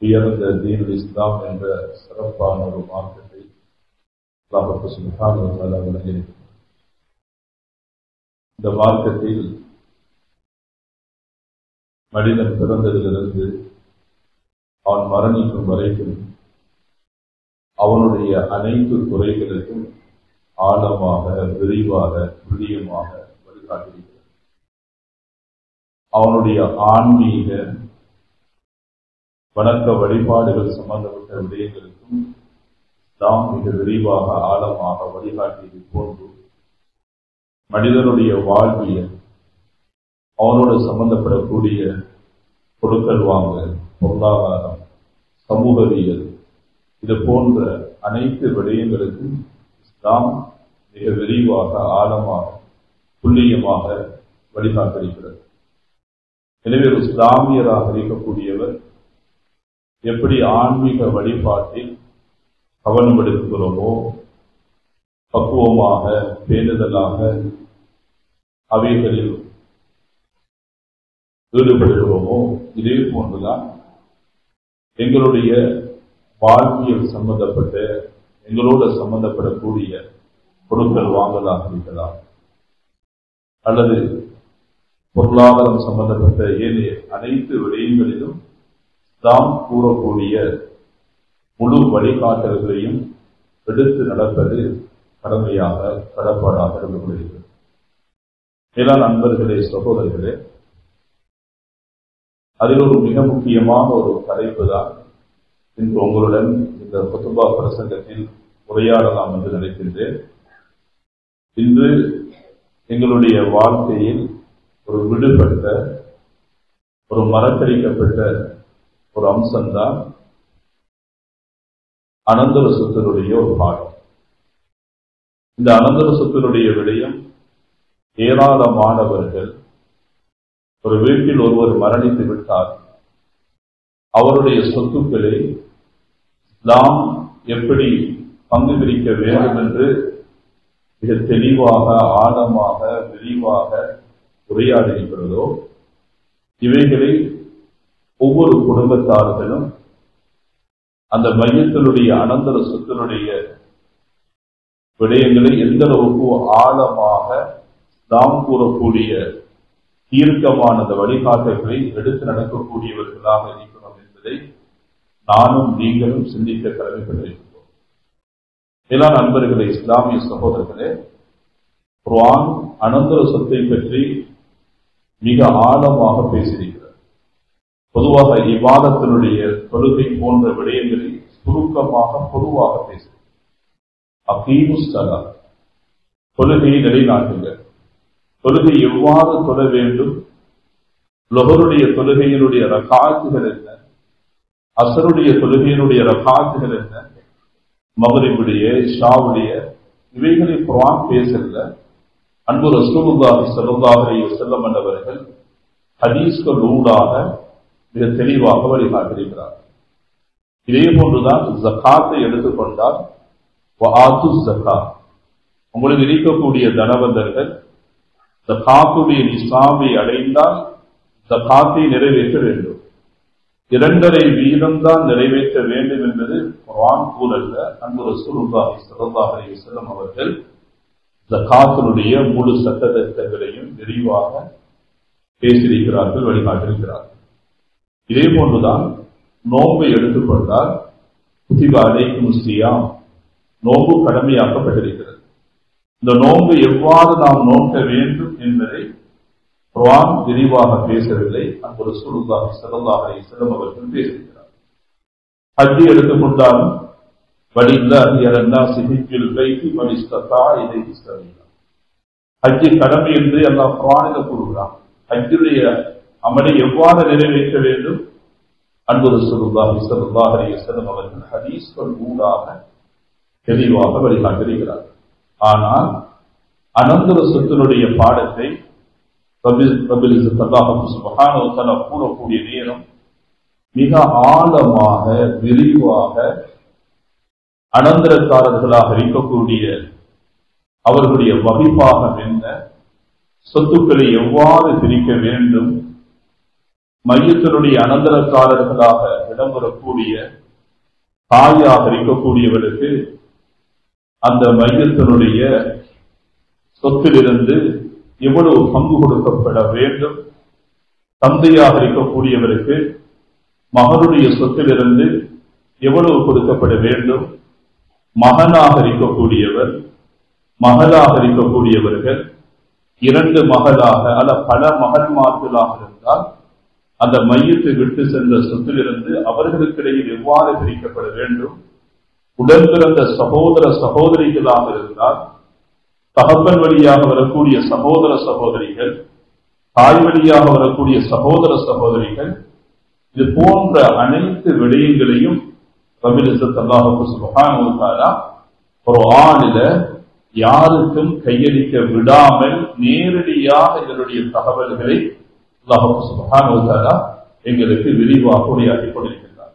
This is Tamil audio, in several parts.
உயர்ந்த தீனுல் இஸ்லாம் என்ற சிறப்பான ஒரு மார்க்கத்தை அல்லாஹ் சுப்ஹானஹு வ தஆலா வழங்கியிருக்கிறார். இந்த மார்க்கத்தில் மனிதன் பிறந்ததிலிருந்து அவன் மரணிக்கும் வரைக்கும் அவனுடைய அனைத்து துறைகளுக்கும் ஆழமாக, விரிவாக, துல்லியமாக வழிகாட்டியிருக்கிறது. அவனுடைய ஆன்மீக வணக்க வழிபாடுகள் சம்பந்தப்பட்ட விடயங்களுக்கும் நாம் மிக விரிவாக, ஆழமாக வழிகாட்டியது போன்று மனிதனுடைய வாழ்வியல், அவனோடு சம்பந்தப்படக்கூடிய கொடுக்கல் வாங்கல், பொருளாதாரம், சமூகவியல், இது போன்ற அனைத்து விடயங்களுக்கும் இஸ்லாம் மிக விரிவாக, ஆழமாக, துல்லியமாக வழிகாட்டியிருக்கிறது. எனவே ஒரு இஸ்லாமியராக இருக்கக்கூடியவர் எப்படி ஆன்மீக வழிபாட்டில் கவனம் எடுக்கிறோமோ, பக்குவமாக, பேணுதலாக அவைகளில் ஈடுபடுகிறோமோ, இதே போன்றுதான் எங்களுடைய வாழ்வியல் சம்பந்தப்பட்ட, எங்களோடு சம்பந்தப்படக்கூடிய கொடுக்கல் வாங்கலாக இருக்கலாம், அல்லது பொருளாதாரம் சம்பந்தப்பட்ட ஏனைய அனைத்து விடயங்களிலும் தாம் கூறக்கூடிய முழு வழிகாட்டல்களையும் எடுத்து நடப்பது கடமையாக, கடப்பாடாக இருந்து கொள்கிறது. மேலான நண்பர்களே, சகோதரர்களே, அதில் ஒரு மிக முக்கியமான ஒரு தலைப்பு தான் இன்று உங்களுடன் இந்த குத்துபா பிரசங்கத்தில் உரையாடலாம் என்று நினைக்கின்றேன். இன்று எங்களுடைய வாழ்க்கையில் ஒரு விடுபட்ட, ஒரு மறக்கடிக்கப்பட்ட ஒரு அம்சம்தான் அனந்தர சொத்தினுடைய ஒரு பாடம். இந்த அனந்தர சொத்தினுடைய விடயம் ஏராளமானவர்கள், ஒரு வீட்டில் ஒருவர் மரணித்து விட்டார், அவருடைய சொத்துக்களை நாம் எப்படி பங்கு பிரிக்க வேண்டும் என்று மிக தெளிவாக, ஆழமாக, விரிவாக உரையாடியிருக்கிறதோ, இவைகளை ஒவ்வொரு குடும்பத்தார்களும் அந்த மையத்தினுடைய அனந்தர சொத்தினுடைய விடயங்களை எந்த அளவுக்கு ஆழமாக நாம் கூறக்கூடிய தீர்க்கமான அந்த வழிகாட்டல்களை எடுத்து நடக்கக்கூடியவர்களாக இருக்கிறோம் என்பதை நானும் நீங்களும் சிந்திக்க கடமைப்பட்டிருக்கிறோம். எல்லா நண்பர்களே, இஸ்லாமிய சகோதரர்களே, குர்ஆன் அனந்தர சொத்தை பற்றி மிக ஆழமாக பேசியிருக்கிறது. பொதுவாக இபாதத்தினுடைய தொழுகை போன்ற விடயங்களை சுருக்கமாக, பொதுவாக பேசுகிறது. அகீமுஸ் ஸலாத், தொழுகையை நிலைநாட்டுங்க. தொழுகை எவ்வாறு தொழ வேண்டும், லுஹருடைய தொழுகையினுடைய ரகாத்துகள் என்ன, அஸ்ருடைய தொழுகையினுடைய ரகாத்துகள் என்ன, மக்ரிபுடைய, இஷாவுடைய, இவைகளை குர்ஆன் பேசல. அன்பு ரசூலுல்லாஹி ஸல்லல்லாஹு அலைஹி வஸல்லம் அவர்கள் ஹதீஸ்கள் ஊடாக மிக தெளிவாக வழிகாட்டியிருக்கிறார். இதே போன்றுதான் ஜகாத்தை எடுத்துக்கொண்டால், வஆத்து ஸகாத், உங்களுக்கு இருக்கக்கூடிய தனவந்தர்கள் ஜகாத்துடைய நிசாபை அடைந்தால் ஜகாத்தை நிறைவேற்ற வேண்டும். 2.5 வீதம் தான் நிறைவேற்ற வேண்டும் என்பது குர்ஆன் கூறல்ல. அன்பு ரசூலுல்லாஹி ஸல்லல்லாஹு அலைஹி வஸல்லம் அவர்கள் ஜகாத்தினுடைய முழு சட்டத்திட்டங்களையும் விரிவாக பேசியிருக்கிறார்கள், வழிகாட்டியிருக்கிறார்கள். இதே போன்றுதான் நோன்பை எடுத்துக்கொண்டால், குதிப அலைக்கும் ஸியாம், நோன்பு கடமையாக்கப்பட்டிருக்கிறது. இந்த நோன்பு எவ்வாறு நாம் நோக்க வேண்டும் என்பதை குர்ஆன் விரிவாக பேசவில்லை. அன்பு ரசூலுல்லாஹி ஸல்லல்லாஹு அலைஹி வஸல்லம் அவர்கள் பேசுகிறார். ஹஜ் எடுத்துக்கொண்டாலும், வலில்லாஹி அலன்னாஸி ஹஜ்ஜுல் பைத்தி மன் இஸ்ததாஅ இலைஹி சபீலா, ஹஜ் கடமை என்று அல்லாஹ் குர்ஆனில் கூறுகிறான். ஹஜ்ஜுடைய அமலை எவ்வாறு நிறைவேற்ற வேண்டும், அன்பு ரசூலுல்லாஹி ஸல்லல்லாஹு அலைஹி வஸல்லம் அவர்கள் ஹதீஸ்கள் ஊடாக தெளிவாக வழிகாட்டியிருக்கிறார். ஆனால் அனந்தர சொத்தினுடைய பாடத்தை கூறக்கூடிய நேரம் மிக ஆழமாக, விரிவாக அனந்தரக்காரர்களாக இருக்கக்கூடிய அவர்களுடைய வகிப்பாகம் என்ன, சொத்துக்களை எவ்வாறு பிரிக்க வேண்டும், மையத்தினுடைய அனந்தரக்காரர்களாக இடம்பெறக்கூடிய தாயாக இருக்கக்கூடியவருக்கு அந்த மையத்தினுடைய சொத்திலிருந்து எவ்வளவு பங்கு கொடுக்கப்பட வேண்டும், தந்தையாக இருக்கக்கூடியவருக்கு மகனுடைய சொத்திலிருந்து எவ்வளவு கொடுக்கப்பட வேண்டும், மகனாக இருக்கக்கூடியவர் மகளாக இருக்கக்கூடியவர்கள் இரண்டு மகளாக அல்ல பல மகன்மார்களாக இருந்தால் அந்த மையத்தை விட்டு சென்ற சொத்திலிருந்து அவர்களுக்கிடையில் எவ்வாறு பிரிக்கப்பட வேண்டும், உடன் பிறந்த சகோதர சகோதரிகளாக இருந்தால் தகப்பன் வழியாக வரக்கூடிய சகோதர சகோதரிகள், தாய் வழியாக வரக்கூடிய சகோதர சகோதரிகள், இது போன்ற அனைத்து விடயங்களையும் அல்லாஹ் சுப்ஹானஹு வ தஆலா குர்ஆனில யாருக்கும் கையளிக்க விடாமல் நேரடியாக இதனுடைய தகவல்களை அல்லாஹ் சுப்ஹானஹு வ தஆலா எங்களுக்கு விரிவாக உரையாற்றிக் கொண்டிருக்கிறார்.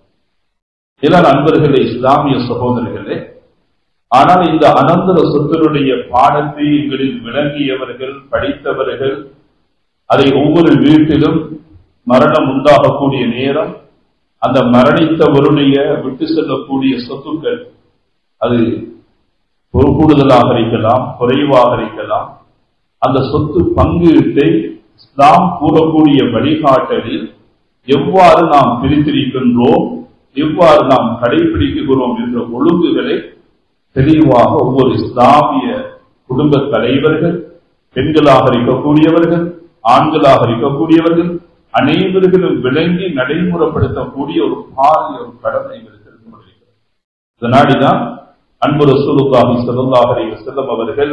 சில நண்பர்களே, இஸ்லாமிய சகோதரர்களே, ஆனால் இந்த அனந்தர சொத்தினுடைய பாடத்தை எங்களில் விளங்கியவர்கள், படித்தவர்கள், அதை ஒவ்வொரு வீட்டிலும் மரணம் உண்டாகக்கூடிய நேரம் அந்த மரணித்தவருடைய விட்டு செல்லக்கூடிய சொத்துக்கள் அது கூடுதலாக இருக்கலாம், குறைவாக இருக்கலாம், அந்த சொத்து பங்கீட்டை இஸ்லாம் கூறக்கூடிய வழிகாட்டலில் எவ்வாறு நாம் பிரித்திருக்கின்றோம், எவ்வாறு நாம் கடைபிடிக்கிறோம் என்ற ஒழுங்குகளை தெளிவாக ஒவ்வொரு இஸ்லாமிய குடும்ப தலைவர்கள், பெண்களாக இருக்கக்கூடியவர்கள், ஆண்களாக இருக்கக்கூடியவர்கள் அனைவர்களும் விளங்கி நடைமுறைப்படுத்தக்கூடிய ஒரு பாரிய ஒரு கடமை இருக்கிறது. இதனாடிதான் அன்பு ரசூலுல்லாஹி ஸல்லல்லாஹு அலைஹி வஸல்லம் அவர்கள்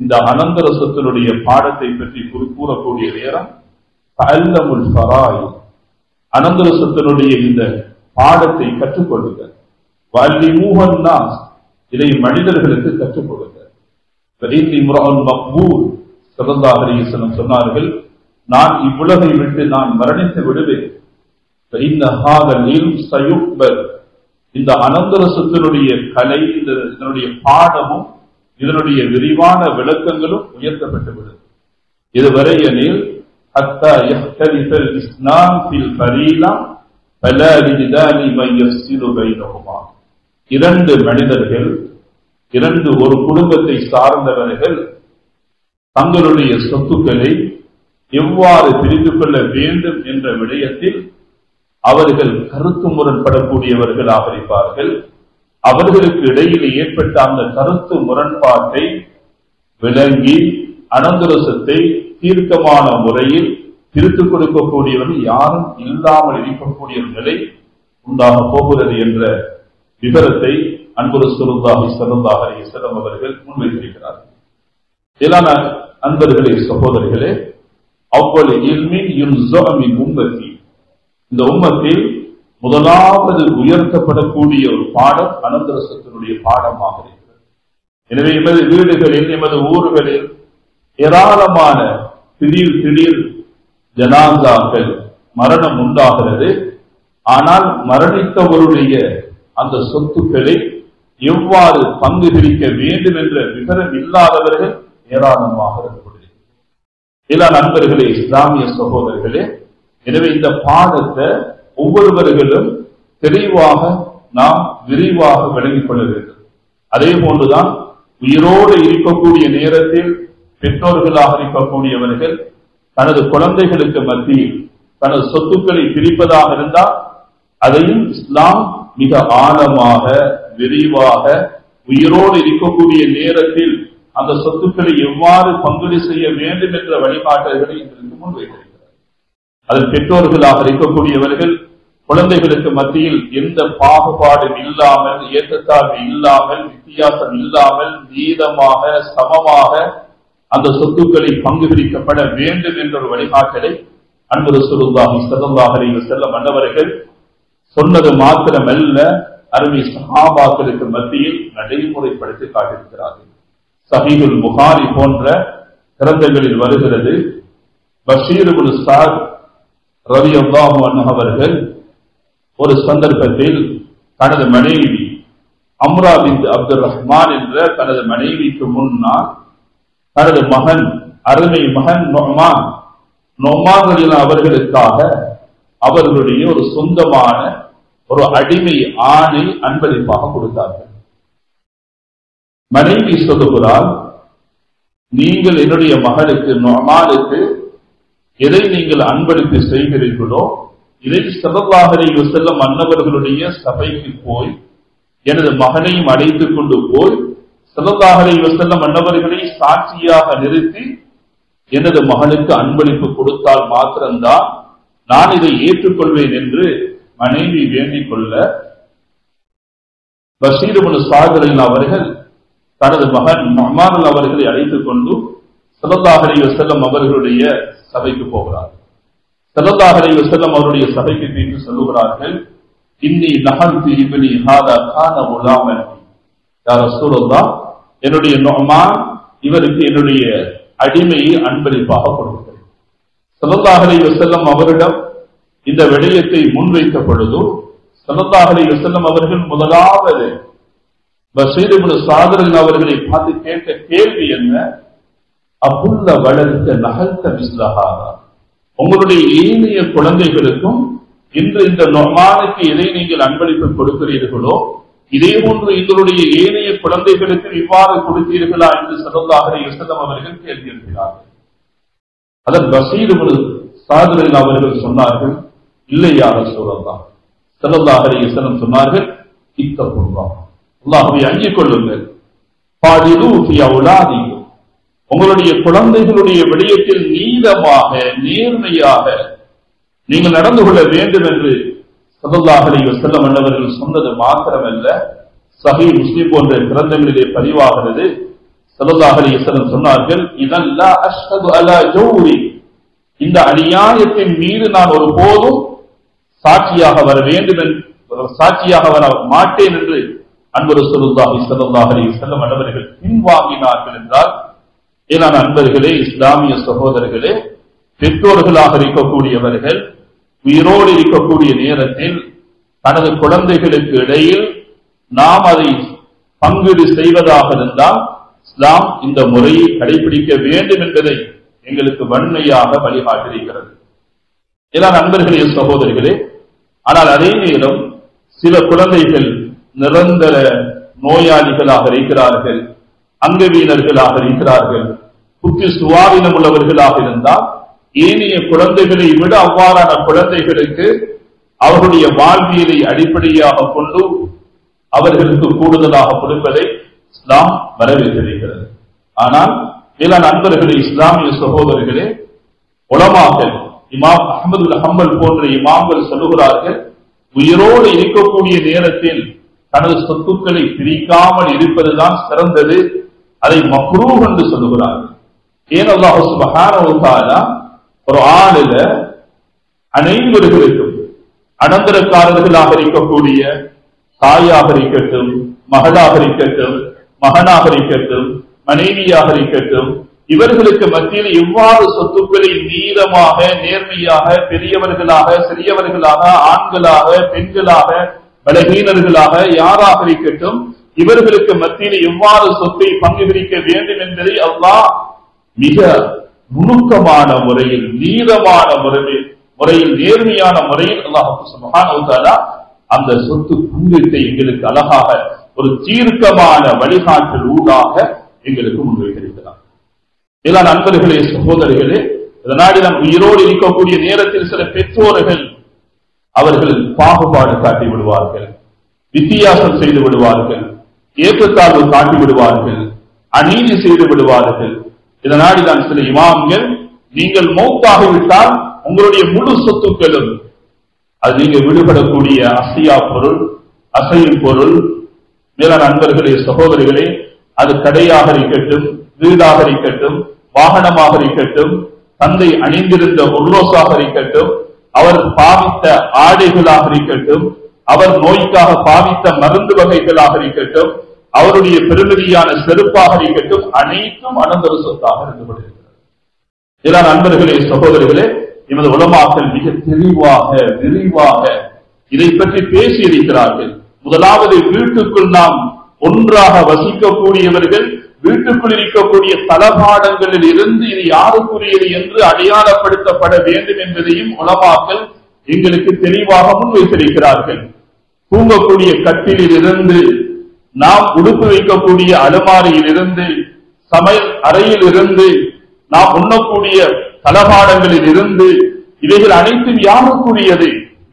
இந்த அனந்தர சொத்தினுடைய பாடத்தை பற்றி கூறக்கூடிய நேரம் தஅல்லமுல் ஃபராயித், அனந்தர சொத்தினுடைய இந்த பாடத்தை கற்றுக்கொள்ளுங்கள், வஅல்லிமூஹன் நாஸ், இதை மனிதர்களுக்கு கற்றுக் கொடுங்கள். ஸல்லல்லாஹு அலைஹி வஸல்லம் சொன்னார்கள், நான் இவ்வுலகை விட்டு நான் மரணித்து விடுவேன், இந்த அனந்தர சொத்தினுடைய கலை, இதனுடைய பாடமும் இதனுடைய விரிவான விளக்கங்களும் உயர்த்தப்பட்டுவிடும். இதுவரை எனில் இரண்டு மனிதர்கள், இரண்டு ஒரு குடும்பத்தை சார்ந்தவர்கள் தங்களுடைய சொத்துக்களை எவ்வாறு பிரித்து கொள்ள வேண்டும் என்ற விடயத்தில் அவர்கள் கருத்து முரண்படக்கூடியவர்களாக இருப்பார்கள். அவர்களுக்கு இடையில் ஏற்பட்ட அந்த கருத்து முரண்பாட்டை விளங்கி அனந்தர சொத்தை தீர்க்கமான முறையில் பிரித்துக் கொடுக்கக்கூடியவர்கள் யாரும் இல்லாமல் இருக்கக்கூடிய நிலை உண்டாக போகிறது என்ற விவரத்தை அன்பு ரசூலுல்லாஹி ஸல்லல்லாஹு அலைஹி வஸல்லம் அவர்கள் முன்வைத்திருக்கிறார்கள். இலான அன்பர்களே, சகோதரர்களே, அவ்வளவு இல்மின் யுன்ஸஅ மின் உம்மத்தி, இந்த உம்மத்தில் முதலாவது உயர்த்தப்படக்கூடிய ஒரு பாடம் அனந்தர சொத்தினுடைய பாடமாக இருக்கிறது. எனவே எமது வீடுகளில், எமது ஊர்களில் ஏராளமான திடீர் ஜனாசாக்கள் மரணம் உண்டாகிறது. ஆனால் மரணித்தவருடைய அந்த சொத்துக்களை எவ்வாறு பங்கு பிரிக்க வேண்டும் என்ற விவரம் இல்லாதவர்கள் ஏராளமாக இருக்கப்படுகிறது. எல்லா நண்பர்களே, இஸ்லாமிய சகோதரர்களே, எனவே இந்த பாடத்தை ஒவ்வொருவர்களும் தெளிவாக நாம் விரிவாக விளங்கிக் கொள்ள வேண்டும். அதே போன்றுதான் உயிரோடு இருக்கக்கூடிய நேரத்தில் பெற்றோர்களாக இருக்கக்கூடியவர்கள் தனது குழந்தைகளுக்கு மத்தியில் தனது சொத்துக்களை பிரிப்பதாக இருந்தால் அதையும் இஸ்லாம் மிக ஆழமாக விரிவாக உயிரோடு இருக்கக்கூடிய நேரத்தில் அந்த சொத்துக்களை எவ்வாறு பங்குடு செய்ய வேண்டும் என்ற வழிகாட்டல்களை இதற்கு முன்வைத்திருக்கிறார். அதில் பெற்றோர்களாக இருக்கக்கூடியவர்கள் குழந்தைகளுக்கு மத்தியில் எந்த பாகுபாடும் இல்லாமல், ஏற்றத்தாழ்வு இல்லாமல், வித்தியாசம் இல்லாமல் நீதமாக சமமாக அந்த சொத்துக்களை பங்கு பிரிக்கப்பட வேண்டும் என்ற ஒரு வழிகாட்டலை அன்பு ரசூலுல்லாஹி ஸல்லல்லாஹு அலைஹி வஸல்லம் அன்னவர்கள் சொன்னது மாத்திரமல்ல, அருமை சஹாபாக்களுக்கு மத்தியில் நடைமுறைப்படுத்தி காட்டியிருக்கிறார்கள். சஹீஹுல் புகாரி போன்ற கிரந்தங்களில் வருகிறது, பஷீர் இப்னு ஸஅத் ரலியல்லாஹு அன்ஹு அவர்கள் ஒரு சந்தர்ப்பத்தில் தனது மனைவி அம்ரா பின்த் அப்துல் ரஹ்மான் என்ற தனது மனைவிக்கு முன்னால் தனது மகன், அருமை மகன் நொமான் அவர்களுக்காக அவர்களுடைய ஒரு சொந்தமான ஒரு அடிமை ஆணை அன்பளிப்பாக கொடுத்தார்கள். மனைவி சொல்லுகிறார், நீங்கள் என்னுடைய மகளுக்கு நுஅமானுக்கு எதை நீங்கள் அன்பளிப்பு செய்கிறீர்களோ இதை ஸல்லல்லாஹு அலைஹி வஸல்லம் அன்னவர்களுடைய சபைக்கு போய் எனது மகனையும் அழைத்துக் கொண்டு போய் ஸல்லல்லாஹு அலைஹி வஸல்லம் அன்னவர்களை சாட்சியாக நிறுத்தி எனது மகனுக்கு அன்பளிப்பு கொடுத்தால் மாத்திரம்தான் நான் இதை ஏற்றுக்கொள்வேன் என்று மனைவி வேண்டிக் கொள்ள பஷீர் இப்னு ஸஅத் அவர்கள் தனது மகன் நுஅமான் அவர்களை அழைத்துக் கொண்டு ஸல்லல்லாஹு அலைஹி வஸல்லம் அவர்களுடைய சபைக்கு போகிறார். ஸல்லல்லாஹு அலைஹி வஸல்லம் அவருடைய சபைக்கு சென்று சொல்லுகிறார்கள், இன்னி நஹல்து இப்னி ஹாதா கான குலாமன், யா ரசூலல்லாஹ், என்னுடைய நுஅமான் இவருக்கு என்னுடைய அடிமையை அன்பளிப்பாக கொடுக்கிறேன். ஸல்லல்லாஹு அலைஹி வஸல்லம் அவரிடம் இந்த விடயத்தை முன்வைத்த பொழுது ஸல்லல்லாஹு அலைஹி வஸல்லம் அவர்கள் முதலாவது பஷீர் இப்னு ஸஅத் அவர்களை பார்த்து கேட்ட கேள்வி என்ன? அபுல்ல வளர்த்த நகல்த மிஸ்லஹாதா, உங்களுடைய ஏனைய குழந்தைகளுக்கும் இன்று இந்த நுஅமானுக்கு எதை நீங்கள் அன்பளிப்பு கொடுக்கிறீர்களோ இதே போன்று எங்களுடைய ஏனைய குழந்தைகளுக்கு இவ்வாறு கொடுத்தீர்களா என்று ஸல்லல்லாஹு அலைஹி வஸல்லம் அவர்கள் கேள்வி எழுப்பினார்கள். அதன் பஷீர் இப்னு ஸஅத் அவர்கள் சொன்னார்கள், இல்லை யா ரசூலல்லாஹ். ஸல்லல்லாஹு அலைஹி வஸல்லம் சொன்னார்கள், இத்தகுல்லாஹ், அல்லாஹ்வை அஞ்சிக் கொள்ளுங்கள். ஃபாதிலு ஃபீ அவுலாதிக்கும், உங்களுடைய குழந்தைகளுடைய விடயத்தில் நீதமாக நேர்மையாக நீங்கள் நடந்து கொள்ள வேண்டும் என்று ஸல்லல்லாஹு அலைஹி வஸல்லம் அன்னவர்கள் சொன்னது மாத்திரமல்ல, சஹீஹ் முஸ்லிம் போன்ற கிரந்தங்களிலே பதிவாகிறது. ஸல்லல்லாஹு அலைஹி வஸல்லம் சொன்னார்கள், இதன் லா அஷ்ஹது அலா ஜௌரி, இந்த அநியாயத்தின் மீது நான் ஒருபோதும் சாட்சியாக வர வேண்டும், சாட்சியாக வர மாட்டேன் என்று அன்பு ரசூலுல்லாஹி ஸல்லல்லாஹு அலைஹி வஸல்லம் அன்னவர்கள் பின்வாங்கினார்கள் என்றால், ஏனான அன்பர்களே, இஸ்லாமிய சகோதரர்களே, பெற்றோர்களாக இருக்கக்கூடியவர்கள் உயிரோடு இருக்கக்கூடிய நேரத்தில் தனது குழந்தைகளுக்கு இடையில் நாம் அதை பங்கீடு செய்வதாக இருந்தால் இஸ்லாம் இந்த முறையை கடைபிடிக்க வேண்டும் என்பதை எங்களுக்கு வன்மையாக வழிகாட்டியிருக்கிறது. ஏன்னா நண்பர்களே, சகோதரிகளே, ஆனால் அதே நேரம் சில குழந்தைகள் நிரந்தர நோயாளிகளாக இருக்கிறார்கள், அங்கவீனர்களாக இருக்கிறார்கள், புத்தி சுவாதீனம் உள்ளவர்களாக இருந்தால் ஏனைய குழந்தைகளை விட அவ்வாறான குழந்தைகளுக்கு அவர்களுடைய வாழ்வியலை அடிப்படையாக கொண்டு அவர்களுக்கு கூடுதலாக கொடுப்பதை இஸ்லாம் வரவேற்றிருக்கிறது. ஆனால் சில நண்பர்களே, இஸ்லாமிய சகோதரர்களே, உலமாக்கள் இமாம் அஹ்மது பின் ஹம்பல் போன்ற இமாம்கள் சொல்லுகிறார்கள், உயிரோடு இருக்கக்கூடிய நேரத்தில் தனது சொத்துக்களை பிரிக்காமல் இருப்பதுதான் சிறந்தது, அதை மக்ரூஹ் என்று சொல்லுகிறார்கள். ஏன் அல்லாஹ் சுப்ஹானஹு வ தஆலா குர்ஆனில அனைவர்களுக்கும் அனந்தரக்காரர்களாக இருக்கக்கூடிய தாயாக இருக்கட்டும், மகளாக இருக்கட்டும், மகனாக இருக்கட்டும், மனைவியாக இருக்கட்டும், இவர்களுக்கு மத்தியில் எவ்வாறு சொத்துக்களை நீளமாக நேர்மையாக பெரியவர்களாக சிறியவர்களாக ஆண்களாக பெண்களாக பலகீனர்களாக யாராக இருக்கட்டும் இவர்களுக்கு மத்தியில் எவ்வாறு சொத்தை பங்கு பிரிக்க வேண்டும் என்பதை அல்லாஹ் மிக நுணுக்கமான முறையில் நீளமான முறையில் நேர்மையான முறையில் அல்லாஹ் சுப்ஹானஹு வ தஆலா அந்த சொத்து பங்கீட்டை எங்களுக்கு அழகாக ஒரு தீர்க்கமான வழிகாட்டல் ஊடாக எங்களுக்கு முன்வைத்திருக்கிறார். எல்லா நண்பர்களே, சகோதரிகளே, இதனாடி நாம் உயிரோடு இருக்கக்கூடிய நேரத்தில் சில பெற்றோர்கள் அவர்கள் பாகுபாடு காட்டி விடுவார்கள், வித்தியாசம் செய்து விடுவார்கள், ஏற்றத்தாழ்வு காட்டி விடுவார்கள், அநீதி செய்து விடுவார்கள். இதனாடி தான் சில இமாம்கள், நீங்கள் மௌத்தாகிவிட்டால் உங்களுடைய முழு சொத்துக்களும் அது நீங்க விடுபடக்கூடிய அசையா பொருள், அசையும் பொருள், மேலான நண்பர்களே, சகோதரிகளே, அது கடையாக இருக்கட்டும், வீடாக இருக்கட்டும், வாகனமாக இருக்கட்டும், தந்தை அணிந்திருந்த உர்லோஸாக இருக்கட்டும், அவர் பாவித்த ஆடைகளாக இருக்கட்டும், அவர் நோய்க்காக பாவித்த மருந்து வகைகளாக இருக்கட்டும், அவருடைய பெருமதியான செருப்பாக இருக்கட்டும், அனைத்தும் அனந்தர சொத்தாக இருந்து கொண்டிருக்கிறது. எல்லா நண்பர்களே, சகோதரிகளே, எமது உலமாக்கள் மிக தெளிவாக விரிவாக இதை பற்றி பேசி இருக்கிறார்கள். முதலாவது, வீட்டுக்குள் நாம் ஒன்றாக வசிக்கக்கூடியவர்கள் வீட்டுக்குள் இருக்கக்கூடிய தளபாடங்களில் இருந்து இது யாருக்குரியது என்று அடையாளப்படுத்தப்பட வேண்டும் என்பதையும் உலமாக்கள் எங்களுக்கு தெளிவாக முன்வைத்திருக்கிறார்கள். தூங்கக்கூடிய கட்டிலில் இருந்து, நாம் உடுப்பு வைக்கக்கூடிய அலமாரியில் இருந்து, சமையல் அறையில் இருந்து, நாம் உண்ணக்கூடிய தளபாடங்களில் இருந்து, இவைகள் அனைத்தும் யாருக்குரியது?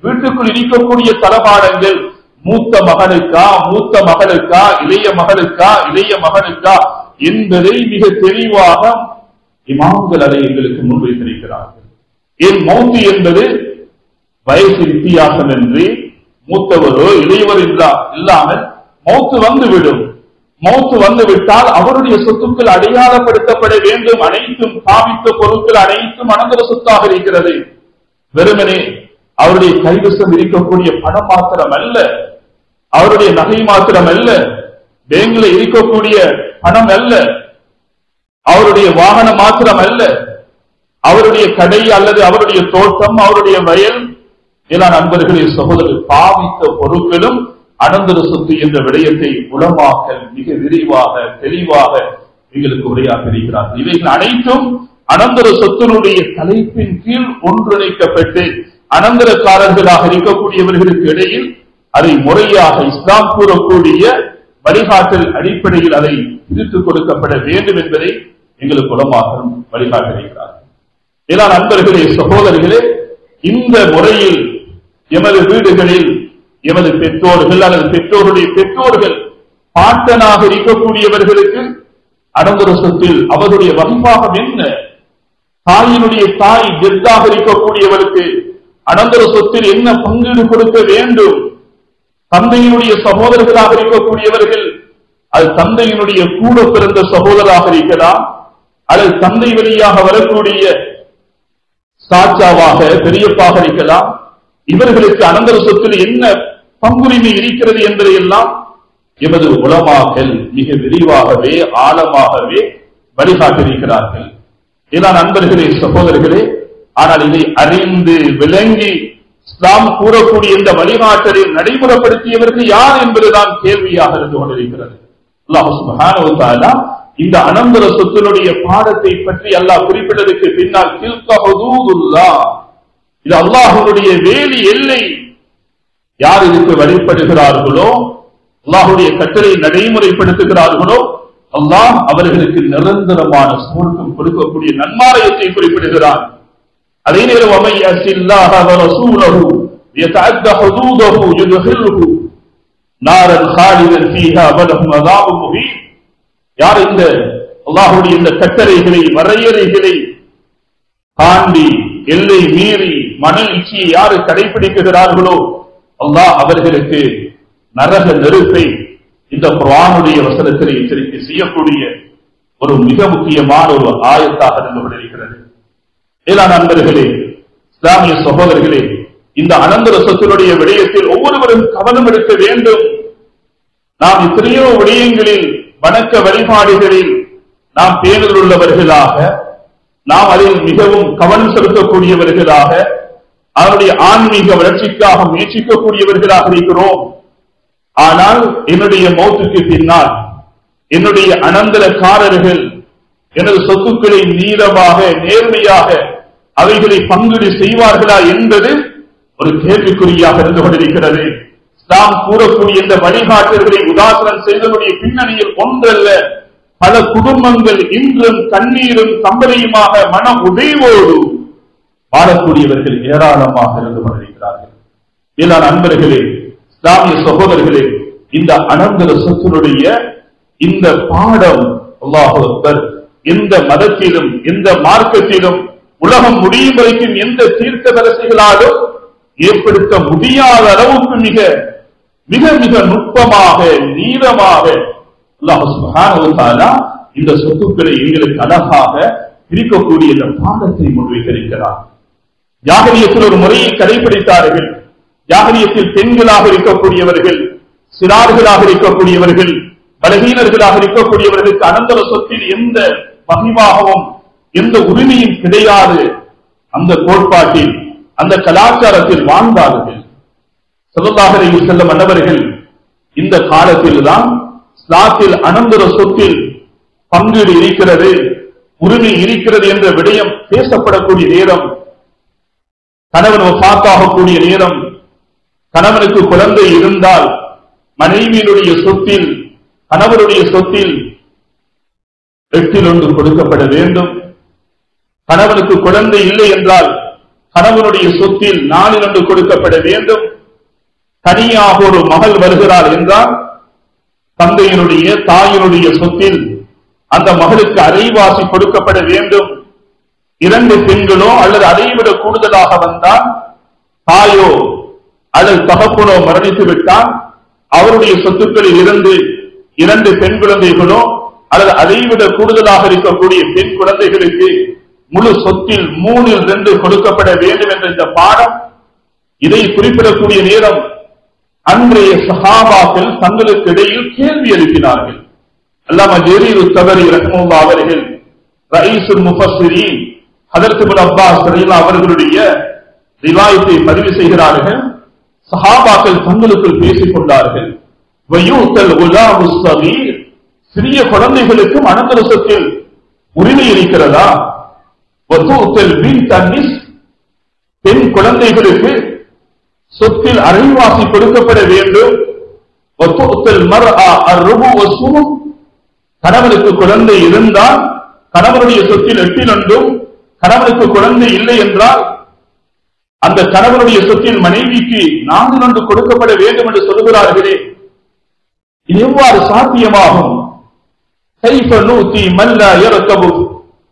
வீட்டுக்குள் இருக்கக்கூடிய தளபாடங்கள் மூத்த மகனுக்கா, மூத்த மகளுக்கா, இளைய மகளுக்கா, இளைய மகனுக்கா என்பதை மிக தெளிவாக இமாம்கள் அதை எங்களுக்கு முன்வைத்திருக்கிறார்கள். ஏன் மௌத்து என்பது வயசு வித்தியாசம் என்று மூத்தவரோ இளையவர் இல்லாமல் மௌத்து வந்துவிடும். மௌத்து வந்துவிட்டால் அவருடைய சொத்துக்கள் அடையாளப்படுத்தப்பட வேண்டும். அனைத்தும் பாவித்த பொருட்கள் அனைத்தும் அனந்தர சொத்தாக இருக்கிறது. வெறுமனே அவருடைய கைவசம் இருக்கக்கூடிய பணம் மாத்திரம் அல்ல, அவருடைய நகை மாத்திரம் அல்ல, பேங்க்ல இருக்கக்கூடிய பணம் அல்ல, அவருடைய வாகனம் மாத்திரம் அல்ல, அவருடைய கடை அல்லது அவருடைய தோட்டம், அவருடைய வயல், எல்லா நண்பர்களே சகோதரர், பாவித்த பொருட்களும் அனந்தர சொத்து என்ற விடயத்தை உலமாக்கள் மிக விரிவாக தெளிவாக எங்களுக்கு உரையாற்றியிருக்கிறார்கள். இவைகள் அனைத்தும் அனந்தர சொத்தினுடைய தலைப்பின் கீழ் ஒன்றிணைக்கப்பட்டு அனந்தரக்காரர்களாக இருக்கக்கூடியவர்களுக்கு இடையில் அதை முறையாக இஸ்லாம் கூறக்கூடிய வழிகாட்டல் அடிப்படையில் அதை பிரித்துக் கொடுக்கப்பட வேண்டும் என்பதை எங்களுக்கு உலமாக்கள் வழிகாட்டியிருக்கிறார்கள். எல்லா நண்பர்களே சகோதரர்களே, இந்த முறையில் எமது வீடுகளில் எமது பெற்றோர்கள் அல்லது பெற்றோருடைய பெற்றோர்கள் பாட்டனாக இருக்கக்கூடியவர்களுக்கு அனந்தர சொத்தில் அவருடைய வகிபாகம் என்ன? தாயினுடைய தாய் ஜெத்தாக இருக்கக்கூடியவருக்கு அனந்தர சொத்தில் என்ன பங்கீடு கொடுக்க வேண்டும்? தந்தையினுடைய சகோதரர்களாக இருக்கக்கூடியவர்கள் அது தந்தையினுடைய கூட பிறந்த சகோதராக இருக்கலாம், அல்லது தந்தை வழியாக வரக்கூடிய சாச்சாவாக பெரியப்பாக இருக்கலாம். இவர்களுக்கு அனந்தர சொத்தில் என்ன பங்குரிமை இருக்கிறது என்பதை எல்லாம் எமது உலமாக்கள் மிக விரிவாகவே ஆழமாகவே வழிகாட்டியிருக்கிறார்கள். இதான் நண்பர்களே சகோதரர்களே, ஆனால் இதை அறிந்து விளங்கி இஸ்லாம் கூறக்கூடிய இந்த வழிகாட்டலை நடைமுறைப்படுத்தியவர்கள் யார் என்பதுதான் கேள்வியாக இருந்து கொண்டிருக்கிறது. அல்லாஹ் சுப்ஹானஹு வ தஆலா இந்த அனந்தர சொத்தினுடைய பாடத்தை பற்றி அல்லாஹ் குறிப்பிட்டதற்கு பின்னால் தில்க ஹுதூதுல்லாஹ், இது அல்லாஹ்வுடைய வேலி எல்லை. யார் இதுக்கு வழிபடுகிறார்களோ, அல்லாஹ்வுடைய கட்டளை நடைமுறைப்படுத்துகிறார்களோ, அல்லாஹ் அவர்களுக்கு நிரந்தரமான சுவர்க்கம் கொடுக்கக்கூடிய நன்மாராயத்தை குறிப்பிடுகிறார். அதே நேரம் வமை யஸில்லாஹ வ ரசூலஹு யதஅத்த ஹுதூதஹு யுத்ஹிலுஹு நாரன் காலிதன் ஃபீஹா வலஹும் அஸாபும் முஹீன். யார் இந்த அல்லாஹ்வுடைய இந்த கட்டளைகளை வரையறைகளை தாண்டி எல்லை மீறி மன இச்சையை யாரு கடைபிடிக்கிறார்களோ, அல்லாஹ் அவர்களுக்கு நரக நெருப்பை இந்த குர்ஆனுடைய வசனத்திலே எச்சரிக்கை செய்யக்கூடிய ஒரு மிக முக்கியமான ஒரு ஆயத்தாக இருந்து கொண்டிருக்கிறது. ஏதா நண்பர்களே, இஸ்லாமிய சகோதரர்களே, இந்த அனந்தர சொத்தினுடைய விடயத்தில் ஒவ்வொருவரும் கவனம் எடுக்க வேண்டும். நாம் எத்தனையோ விடயங்களில் வணக்க வழிபாடுகளில் நாம் பேணுதல் உள்ளவர்களாக, நாம் அதில் மிகவும் கவனம் செலுத்தக்கூடியவர்களாக, அவருடைய ஆன்மீக வளர்ச்சிக்காக முயற்சிக்கக்கூடியவர்களாக இருக்கிறோம். ஆனால் என்னுடைய மௌத்துக்கு பின்னால் என்னுடைய அனந்தரக்காரர்கள் எனது சொத்துக்களை நீளமாக நேர்மையாக அவைகளை பங்கீடு செய்வார்களா என்பது ஒரு கேள்விக்குறியாக இருந்து கொண்டிருக்கிறது. இஸ்லாம் கூறக்கூடிய இந்த வழிகாட்டல்களை உதாசனம் செய்தனுடைய பின்னணியில் ஒன்றல்ல, பல குடும்பங்கள் இன்றும் கண்ணீரும் கம்பளையுமாக மன உடைவோடு வாழக்கூடியவர்கள் ஏராளமாக இருந்து கொண்டிருக்கிறார்கள். எல்லா நண்பர்களே, இஸ்லாமிய சகோதரர்களே, இந்த அனந்தர சொத்தினுடைய இந்த பாடம் அல்லாஹு அக்பர், எந்த மதத்திலும் எந்த மார்க்கத்திலும் உலகம் முடியும் வரைக்கும் எந்த தீர்க்கதரிசிகளாலும் ஏற்படுத்த முடியாத அளவுக்கு மிக மிக மிக நுட்பமாக நீளமாக அல்லாஹ் சுப்ஹானஹு வ தஆலா இந்த சொத்துக்களை எங்களுக்கு அழகாக பிரிக்கக்கூடிய இந்த பாடத்தை முன்வைத்திருக்கிறார். ஜாஹிலியத்தில் ஒரு முறையை கடைபிடித்தார்கள். ஜாஹிலியத்தில் பெண்களாக இருக்கக்கூடியவர்கள், சிறார்களாக இருக்கக்கூடியவர்கள், பலகீனர்களாக இருக்கக்கூடியவர்களுக்கு அனந்தர சொத்தில் எந்த வகிவாகவும் எந்த உரிமையும் கிடையாது. அந்த கோட்பாட்டில் அந்த கலாச்சாரத்தில் வாழ்ந்தார்கள். ஸல்லல்லாஹு அலைஹி வஸல்லம் அன்னவர்கள் இந்த காலத்தில் தான் இஸ்லாத்தில் அனந்தர சொத்தில் பங்கீடு இருக்கிறது, உரிமை இருக்கிறது என்ற விடயம் பேசப்படக்கூடிய நேரம் கணவன் வஃபாத்தாகக்கூடிய நேரம் கணவனுக்கு குழந்தை இருந்தால் மனைவியினுடைய சொத்தில் கணவனுடைய சொத்தில் 8 கொடுக்கப்பட வேண்டும். கணவனுக்கு குழந்தை இல்லை என்றால் கணவனுடைய சொத்தில் 4 கொடுக்கப்பட வேண்டும். தனியாக ஒரு மகள் வருகிறாள் என்றால் தந்தையினுடைய தாயினுடைய சொத்தில் அந்த மகளுக்கு அரைவாசி கொடுக்கப்பட வேண்டும். 2 பெண்களோ அல்லது அதைவிட கூடுதலாக வந்தால் தாயோ அல்லது தகப்பனோ மரணித்து விட்டால் அவருடைய சொத்துக்களில் இருந்து 2 பெண் குழந்தைகளோ அல்லது அதைவிட கூடுதலாக இருக்கக்கூடிய பெண் குழந்தைகளுக்கு முழு சொத்தில் 3/2 கொடுக்கப்பட வேண்டும் என்ற இந்த பாடம் இதை குறிப்பிடக்கூடிய நேரம் அன்றைய சஹாபாக்கள் தங்களுக்கு இடையில் கேள்வி எழுப்பினார்கள். அல்லாமா ஜரீர் தபரி ரஹ்மத்துல்லாஹி அவர்கள் ரயீசுல் முஃபஸ்ஸிரீன் ஹஜ்ரத் இப்னு அப்பாஸ் ரலியல்லாஹு அவர்களுடைய ரிவாயத்தை பதிவு செய்கிறார்கள். சஹாபாக்கள் தங்களுக்குள் பேசிக் கொண்டார்கள். வயூத்தல் குலாமு ஸகீர், சிறிய குழந்தைகளுக்கும் அனந்தர சொத்தில் உரிமை இருக்கிறதா? வதூத்தல் பின்த் அன்னிஸ், பெண் குழந்தைகளுக்கு சொத்தில் அரைவாசி கொடுக்கப்பட வேண்டும். வதூத்தல் மர்ஆ அர்ருபு வஸ்ஸும், கணவனுக்கு குழந்தை இருந்தால் கணவனுடைய சொத்தில் 8 கணவனுக்கு குழந்தை இல்லை என்றால் அந்த கணவனுடைய சொத்தில் மனைவிக்கு 4 கொடுக்கப்பட வேண்டும் என்று சொல்கிறார்களே, இது எவ்வாறு சாத்தியமாகும்? கைஃப நூதி மல்லா யர்கபு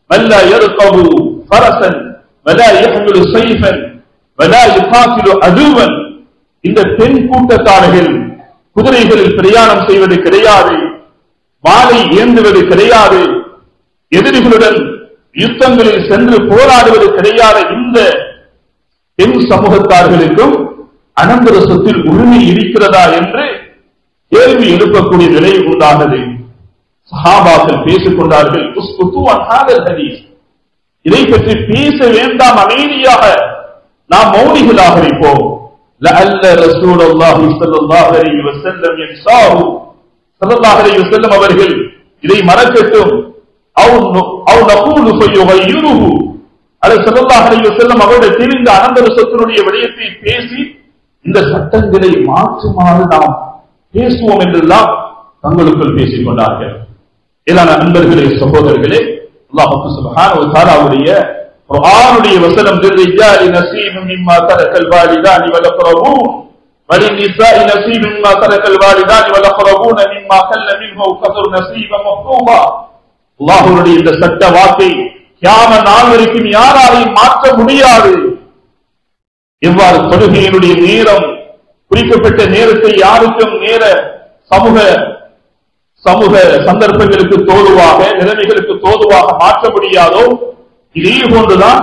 மல்லா யர்கபு ஃபரஸன் வலா யஹ்மிலு ஸைஃபன் வலா யுகாத்திலு அதுவன். இந்த பெண் கூட்டத்தார்கள் குதிரைகளில் பிரயாணம் செய்வது கிடையாது, வாளை ஏந்துவது கிடையாது, எதிரிகளுடன் யுத்தங்களில் சென்று போராடுவது கிடையாது. இந்த பெண் சமூகத்தார்களுக்கும் அனந்தர சொத்தில் உரிமை இருக்கிறதா என்று கேள்வி எழுப்பக்கூடிய நிலை உண்டானது. சஹாபாக்கள் பேசிக் கொண்டார்கள். இதை பற்றி பேச வேண்டாம், அமைதியாக நாம் மௌனிகளாக இருப்போம். லஅல்ல ரசூலுல்லாஹி ஸல்லல்லாஹு அலைஹி வஸல்லம் யன்சாஹு, ஸல்லல்லாஹு அலைஹி வஸல்லம் அவர்கள் இதை மறக்கட்டும். அவ் நகூலு ஃபயுகையிருஹு, அல்லது ஸல்லல்லாஹு அலைஹி வஸல்லம் அவருடைய தெரிந்த அனந்தர சொத்தினுடைய விடயத்தை பேசி இந்த சட்டங்களை மாற்றுமாறு நாம் பேசுவோம் என்றெல்லாம் தங்களுக்குள் பேசிக் கொண்டார்கள். இதான நண்பர்களே, சகோதரர்களே, அல்லாஹ் சுப்ஹானஹு வ தஆலாவுடைய குர்ஆனுடைய வசனம் லிர்ரிஜாலி நஸீபும் மிம்மா தரக்கல் வாலிதானி வல் அக்ரபூன் வலின்னிசாஇ நஸீபும் மிம்மா தரக்கல் வாலிதானி வல் அக்ரபூன் மிம்மா கல்ல மின்ஹு கஸர் நஸீபன் மஃதூபா. அல்லாஹ்வுடைய இந்த சட்ட வாக்கை கியாமத் நாள் வரைக்கும் யாராலையும் மாற்ற முடியாது. எவ்வாறு தொழுகையினுடைய நேரம் குறிக்கப்பட்ட நேரத்தை யாருக்கும் நேர சமூக சந்தர்ப்பங்களுக்கு தோதுவாக நிலைமைகளுக்கு தோதுவாக மாற்ற முடியாதோ, இதே போன்றுதான்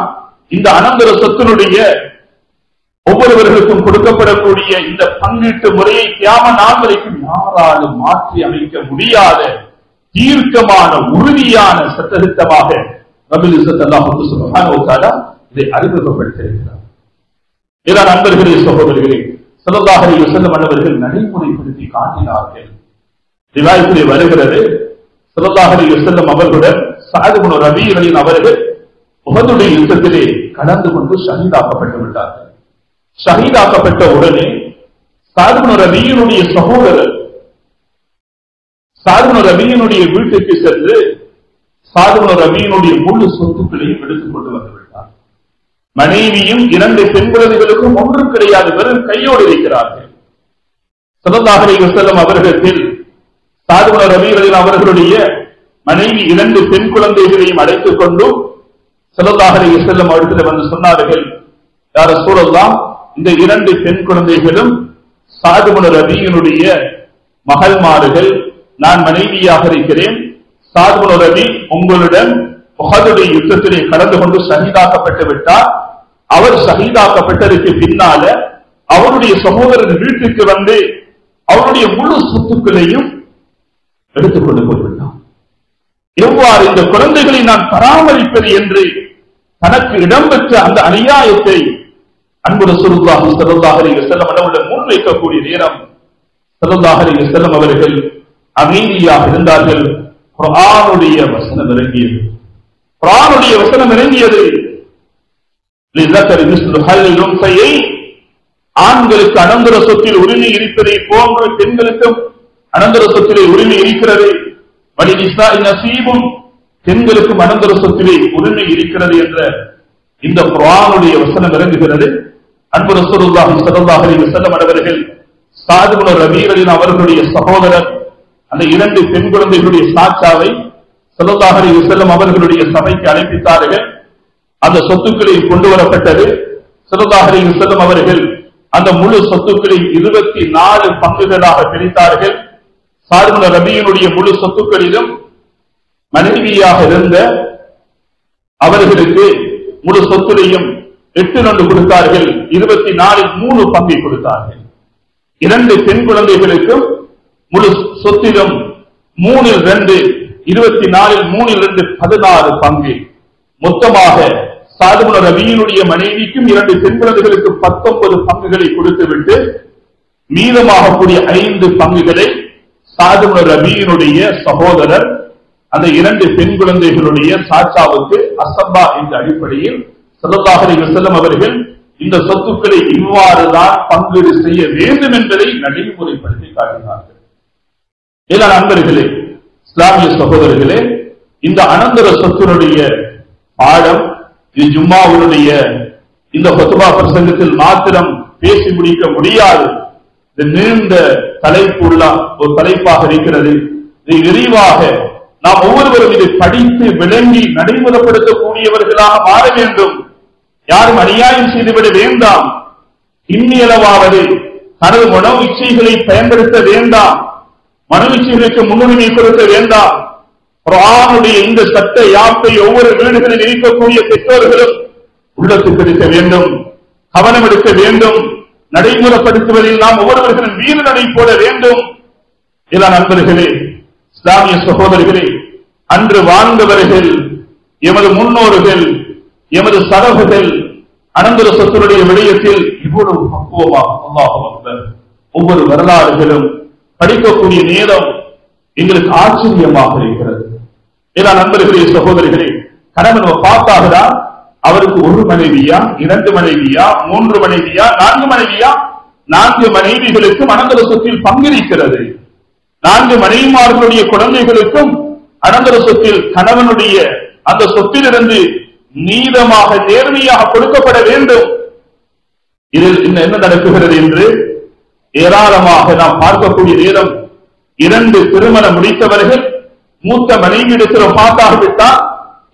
இந்த அனந்தர சொத்தினுடைய ஒவ்வொருவர்களுக்கும் கொடுக்கப்படக்கூடிய இந்த பங்கீட்டு முறையை கியாமத் நாள் வரைக்கும் யாராலும் மாற்றி அமைக்க முடியாத தீர்க்கமான உறுதியான சட்டத்திட்டமாக ரப்பல் இஸ்ஸத் அல்லாஹ் சுப்ஹானஹு வ தஆலா இதை அறிமுகப்படுத்தியிருக்கிறார். இதன் நண்பர்களே, சகோதரர்களே, ஸல்லல்லாஹு அலைஹி வஸல்லம் அவர்கள் நடைமுறைப்படுத்தி காட்டினார்கள். ரிவாயத்திலே வருகிறது, ஸல்லல்லாஹு அலைஹி வஸல்லம் அவர்களுடன் ஸஅத் இப்னு ரபீஅ் அவர்கள் உஹதுடைய யுத்தத்திலே கலந்து கொண்டு ஷஹீதாக்கப்பட்டு விட்டார்கள். ஷஹீதாக்கப்பட்ட உடனே ஸஅத் இப்னு ரபீஅுடைய சகோதரர் ஸஅத் இப்னு ரபீஅுடைய வீட்டுக்கு சென்று ஸஅத் இப்னு ரபீஅுடைய முழு சொத்துக்களையும் எடுத்துக் கொண்டு வந்து விட்டார். மனைவியும் 2 பெண் குழந்தைகளுக்கும் ஒன்றும் கிடையாது, வெறும் கையோடு இருக்கிறார்கள். ஸல்லல்லாஹு அலைஹி வஸல்லம் அவர்களிடத்தில் ஸஅத் இப்னு ரபீஅ் அவர்களுடைய மனைவி 2 பெண் குழந்தைகளையும் அழைத்துக் கொண்டு ஸல்லல்லாஹு அலைஹி வஸல்லம் அவர்கள் வந்து சொன்னார்கள், யா ரசூலல்லாஹ், இந்த 2 பெண் குழந்தைகளும் ஸஅத் இப்னு ரபீஅுடைய மகள்மார்கள், நான் மனைவியாக இருக்கிறேன். ஸஅத் இப்னு ரபீஅ் உங்களுடன் உஹதுடைய யுத்தத்திலே கலந்து கொண்டு ஷஹீதாக்கப்பட்டு விட்டார். அவர் ஷஹீதாக்கப்பட்டதற்கு பின்னால அவருடைய சகோதரன் வீட்டுக்கு வந்து அவருடைய முழு சொத்துக்களையும் எடுத்துக்கொண்டு போய்விட்டார். எவ்வாறு இந்த குழந்தைகளை நான் பராமரிப்பது என்று தனக்கு இடம்பெற்ற அந்த அநியாயத்தை அன்பு ரசூலுல்லாஹி ஸல்லல்லாஹு அலைஹி வஸல்லம் அவர்கள் முன்வைக்கக்கூடிய நேரம் ஸல்லல்லாஹு அலைஹி வஸல்லம் அவர்கள் அமைதியாக இருந்தார்கள். குர்ஆனுடைய வசனம் இறங்கியது. ஆண்களுக்கு அனந்தர சொத்தில் உரிமை இருப்பதை போன்று பெண்களுக்கும் அனந்தர சொத்திலே உரிமை இருக்கிறது. பெண்களுக்கும் அனந்தர சொத்திலே உரிமை இருக்கிறது என்ற இந்த குர்ஆனுடைய வசனம் இறங்குகிறது. அன்பு ரசூலுல்லாஹி ஸல்லல்லாஹு அலைஹி வஸல்லம் அவர்கள் சாத் இப்னு ரபீஅ அவர்களுடைய சகோதரர் அந்த இரண்டு பெண் குழந்தைகளுடைய சாட்சாவை ஸல்லல்லாஹு அலைஹி வஸல்லம் அவர்களுடைய சபைக்கு அழைப்பித்தார்கள். அந்த சொத்துக்களை கொண்டு வரப்பட்டது. ஸல்லல்லாஹு அலைஹி வஸல்லம் அவர்கள் அந்த முழு சொத்துக்களை 24 பங்குகளாக பிரித்தார்கள். சாத் இப்னு ரபீஅனுடைய முழு சொத்துக்களிலும் மனைவியாக இருந்த அவர்களுக்கு முழு சொத்துலையும் 8 கொடுத்தார்கள். 24 3 பங்கை கொடுத்தார்கள். இரண்டு பெண் குழந்தைகளுக்கும் முழு சொத்திலும் 3 24 3 16 பங்கு. மொத்தமாக சாத் இப்னு ரபீஅனுடைய மனைவிக்கும் 2 பெண் குழந்தைகளுக்கு 19 பங்குகளை கொடுத்துவிட்டு மீதமாக கூடிய 5 பங்குகளை சாத் இப்னு ரபீஅனுடைய சகோதரர் அந்த 2 பெண் குழந்தைகளுடைய சாட்சாவுக்கு அசபா என்ற அடிப்படையில் ஸல்லல்லாஹு அலைஹி வஸல்லம் அவர்கள் இந்த சொத்துக்களை இவ்வாறுதான் பங்கீடு செய்ய வேண்டும் என்பதை நடைமுறைப்படுத்தி காட்டினார்கள். ஏனால் நண்பர்களே, இஸ்லாமிய சகோதரர்களே, இந்த அனந்தர சொத்தினுடைய பாடம் இது ஜும்மாவுடைய இந்த ஃபத்வா பிரசங்கத்தில் மாத்திரம் பேசி முடிக்க முடியாது. இது நீண்ட தலைப்புள்ள ஒரு தலைப்பாக இருக்கிறது. இதை விரிவாக நாம் ஒவ்வொருவரும் இதை படித்து விளங்கி நடைமுறைப்படுத்தக்கூடியவர்களாக மாற வேண்டும். யாரும் அநியாயம் செய்துவிட வேண்டாம். இன்னியளவாவது தனது மனோ இச்சைகளை பயன்படுத்த வேண்டாம். மனோ இச்சைகளுக்கு முன்னுரிமை கொடுக்க வேண்டாம். குர்ஆனுடைய இந்த சட்ட யாப்பை ஒவ்வொரு வீடுகளில் இருக்கக்கூடிய பெற்றோர்களும் உள்ளத்துக்கு எடுக்க வேண்டும், கவனம் எடுக்க வேண்டும். நடைமுறைப்படுத்துவதில் நாம் ஒவ்வொருவர்களும் வீர நடை போட வேண்டும். இதான் நண்பர்களே, இஸ்லாமிய சகோதரர்களே, அன்று வாழ்ந்தவர்கள், எமது முன்னோர்கள், எமது சலஃபுகள் அனந்தர சொத்துடைய விடயத்தில் இவ்வளவு பக்குவமாக அல்லாஹ் அக்பர் ஒவ்வொரு வரலாறுகளும் படிக்கக்கூடிய நேரம் எங்களுக்கு ஆச்சரியமாக இருக்கிறது. ஏன்னா நண்பர்களே, சகோதரிகளே, கணவன் பார்த்தாகதா அவருக்கு 1 மனைவியா, 2 மனைவியா, 3 மனைவியா, 4 மனைவியா? 4 மனைவிகளுக்கும் அனந்தர சொத்தில் பங்கிருக்கிறது. 4 மனைவிமார்களுடைய குழந்தைகளுக்கும் அனந்தர சொத்தில் கணவனுடைய அந்த சொத்திலிருந்து நீதமாக நேர்மையாக கொடுக்கப்பட வேண்டும். இதில் என்ன நடக்குகிறது என்று ஏராளமாக நாம் பார்க்கக்கூடிய நேரம், 2 திருமணம் முடித்தவர்கள் மூத்த மனைவியிடத்தில் பார்த்தாகிவிட்டால்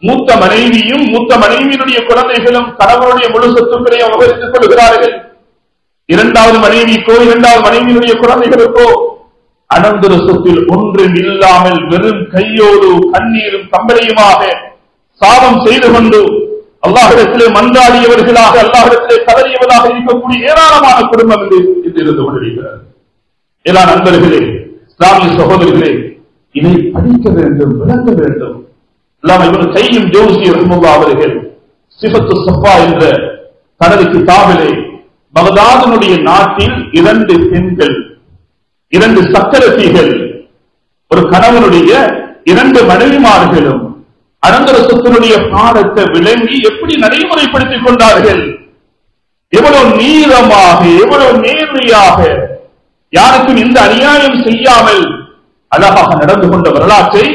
மூத்த மனைவியும் மூத்த மனைவியினுடைய குழந்தைகளும் கணவனுடைய முழு சொத்துக்களை அபகரித்துக் கொள்கிறார்கள். 2வது மனைவிக்கோ 2வது மனைவியினுடைய குழந்தைகளுக்கோ அனந்தர சொத்தில் ஒன்றும் இல்லாமல் வெறும் கையோடு கண்ணீரும் கம்பளையுமாக சாபம் செய்து கொண்டு அல்லாஹ்விடத்திலே மன்றாடியவர்களாக அல்லாஹ்விடத்திலே கதறியவர்களாக இருக்கக்கூடிய ஏராளமான குடும்பம் இது இருந்து கொண்டிருக்கிறது. எல்லா நண்பர்களே, இஸ்லாமிய சகோதரர்களே, இதை படிக்க வேண்டும், விளங்க வேண்டும். இப்னு கையிம் ஜௌஸி ரஹ்மத்துல்லாஹி அவர்கள் சிஃபத்து ஸஃபா என்ற தனது கிதாபிலே பகதாதினுடைய நாட்டில் 2 பெண்கள், 2 சக்கரத்திகள், ஒரு கணவனுடைய 2 மனைவிமார்களும் அனந்தர சொத்தினுடைய பாடத்தை விளங்கி எப்படி நடைமுறைப்படுத்திக் கொண்டார்கள், எவ்வளவு நீளமாக, எவ்வளவு நேர்மையாக, யாருக்கும் எந்த அநியாயம் செய்யாமல் அழகாக நடந்து கொண்ட வரலாற்றை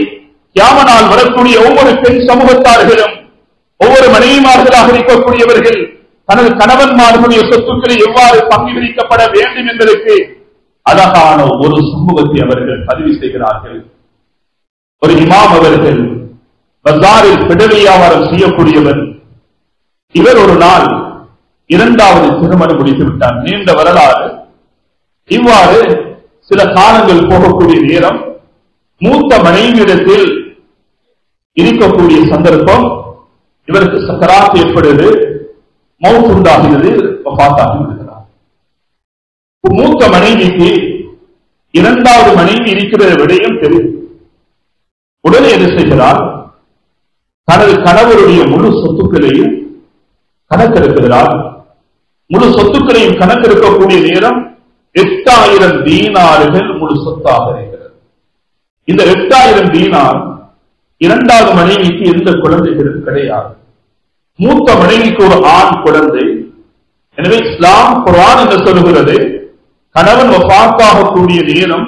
கியாமனால் வரக்கூடிய ஒவ்வொரு பெண் சமூகத்தார்களும் ஒவ்வொரு மனைவிமார்களாக இருக்கக்கூடியவர்கள் தனது கணவன்மார்களுடைய சொத்துக்களை எவ்வாறு பங்கிடிக்கப்பட வேண்டும் என்பதற்கு அழகான ஒரு சமூகத்தை அவர்கள் பதிவு செய்கிறார்கள். ஒரு இமாம் அவர்கள் பஜாரில் பிடவை வியாபாரம் செய்யக்கூடியவர். இவர் ஒரு நாள் 2வது திருமணம் முடித்து விட்டார். நீண்ட வரலாறு. இவ்வாறு சில காலங்கள் போகக்கூடிய நேரம் மூத்த மனைவியிடத்தில் இருக்கக்கூடிய சந்தர்ப்பம், இவருக்கு சக்கராத் ஏற்படுது, மௌத் உண்டாகிறது, வஃபாத்தாகி விடுகிறார். மூத்த மனைவிக்கு 2வது மனைவி இருக்கிற விடயம் தெரியும். உடனே என்ன செய்கிறார், தனது கணவருடைய முழு சொத்துக்களையும் கணக்கெடுக்கிறார். முழு சொத்துக்களையும் கணக்கெடுக்கக்கூடிய நேரம் 8000 தீனார்கள் முழு சொத்தாக இருக்கிறது. இந்த 8000 தீனார் 2வது மனைவிக்கு எந்த குழந்தைகளும் கிடையாது. மூத்த மனைவிக்கு ஒரு ஆண் குழந்தை. எனவே இஸ்லாம் குர்ஆன் என்ன சொல்லுகிறது, கணவன் வஃபாத்தாக கூடிய நேரம்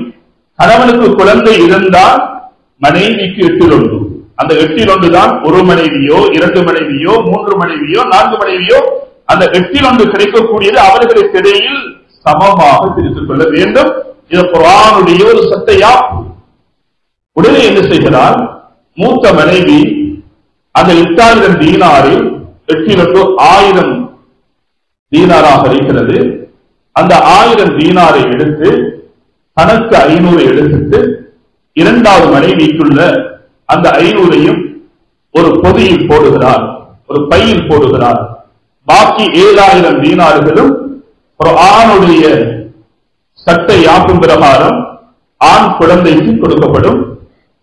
கணவனுக்கு குழந்தை இருந்தால் மனைவிக்கு 8/1. அந்த 8/1 தான் ஒரு மனைவியோ 2 மனைவியோ 3 மனைவியோ 4 மனைவியோ அந்த 8/1 கிடைக்கக்கூடியது அவர்களுக்கு இடையில் சமமாக பிரித்துக் கொள்ள வேண்டும். இது குர்ஆனுடைய ஒரு சட்டையாகும். உடனே என்ன செய்கிறார், மூத்த மனைவி அந்த 8000 தீனாரில் 8/1 1000 தீனாராக இருக்கிறது. அந்த 1000 தீனாரை எடுத்து தனக்கு 500 எடுத்துட்டு இரண்டாவது மனைவிக்குள்ள அந்த 500ஐயும் ஒரு பொதியில் போடுகிறார், ஒரு பையில் போடுகிறார். பாக்கி 7000 தீனார்களும் குர்ஆனுடைய சட்டை யாக்கும் பிரகாரம் ஆண் குழந்தைக்கு கொடுக்கப்படும்,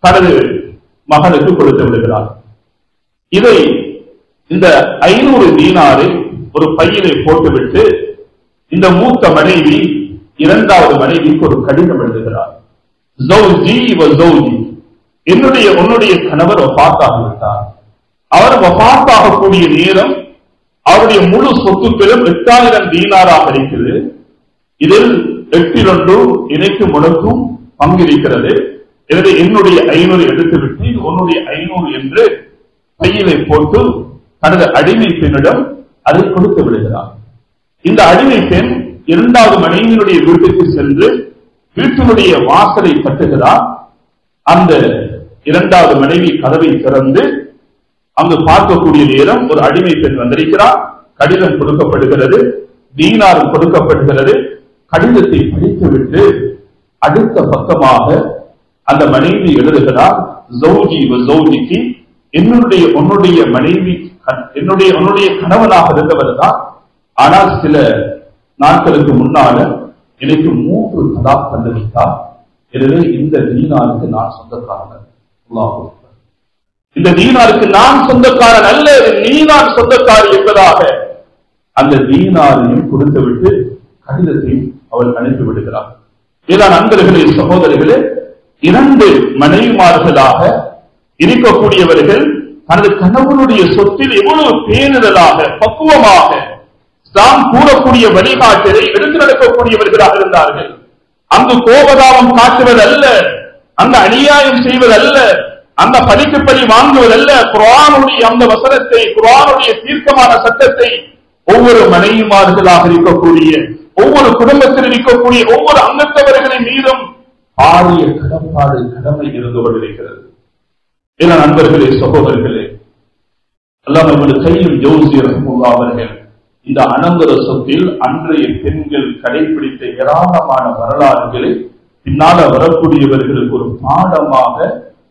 தனது மகனுக்கு கொடுத்து விடுகிறார். இதை இந்த 500 தீனாரை ஒரு பையிலே போட்டுவிட்டு இந்த மூத்த மனைவி இரண்டாவது மனைவிக்கு ஒரு கடிதம் எழுதுகிறார். ஜௌஜி வ ஜௌஜி, உன்னுடைய கணவர் வஃபாத்தாகிவிட்டார். அவர் வஃபாத்தாக கூடிய நேரம் அவருடைய முழு சொத்துக்களும் 8000 தீனாராக இருக்கிறது. இதில் 8/1 இணைக்கும் முழக்கும் பங்கிருக்கிறது. எனவே என்னுடைய 500 எடுத்துவிட்டு இது உன்னுடைய 500 என்று பையிலை போட்டு தனது அடிமை பெண்ணிடம் அதை கொடுத்து விடுகிறார். இந்த அடிமை பெண் இரண்டாவது மனைவியினுடைய வீட்டுக்கு சென்று வீட்டினுடைய வாசலை தட்டுகிறார். அந்த இரண்டாவது மனைவி கதவை திறந்து அங்கு பார்க்கக்கூடிய நேரம் ஒரு அடிமை பெண் வந்திருக்கிறார். கடிதம் கொடுக்கப்படுகிறது, தீனார் கொடுக்கப்படுகிறது. கடிதத்தை படித்துவிட்டு அடுத்த பக்கமாக அந்த மனைவி எழுதுகிறார், ஜௌஜி வ ஜௌஜிக்கு, உன்னுடைய மனைவி உன்னுடைய கணவனாக இருந்தவர் தான், ஆனால் சில நாட்களுக்கு முன்னால எனக்கு 3 தலாக் தந்துவிட்டார். எனவே இந்த தீனாருக்கு நான் சொந்தக்காரன். அல்லாஹ் அக்பர். இந்த தீனாருக்கு நான் சொந்தக்காரன் அல்ல, நீதான் சொந்தக்காரி என்பதாக அந்த தீனாரையும் கொடுத்துவிட்டு கடிதத்தையும் அவள் அனுப்பி விடுகிறார். இதான் நண்பர்களே, சகோதரர்களே, 2 மனைவிமார்களாக இருக்கக்கூடியவர்கள் தனது கணவனுடைய சொத்தில் எவ்வளவு பேணுதலாக பக்குவமாக தான் கூறக்கூடிய வழிகாட்டலை எடுத்து நடக்கக்கூடியவர்களாக இருந்தார்கள். அங்கு கோபதாபம் காட்டுவதல்ல, அந்த அநியாயம் செய்வதல்ல, அந்த பழிக்கு பழி வாங்குவதல்ல. குர்ஆனுடைய அந்த வசனத்தை, குர்ஆனுடைய தீர்க்கமான சட்டத்தை ஒவ்வொரு மனைவிமார்களாக இருக்கக்கூடிய, ஒவ்வொரு குடும்பத்தில் இருக்கக்கூடிய ஒவ்வொரு அங்கத்தவர்களின் மீதும் பாரிய கடமை இருந்து கொண்டிருக்கிறது. என நண்பர்களே, சகோதரர்களே, அல்லாஹ் இப்னு கையிம் ஜௌஸி ரஹ்மத்துல்லாஹி அவர்கள் இந்த அனந்தர சொத்தில் அன்றைய பெண்கள் கடைபிடித்த ஏராளமான வரலாறுகளை பின்னால வரக்கூடியவர்களுக்கு ஒரு பாடமாக,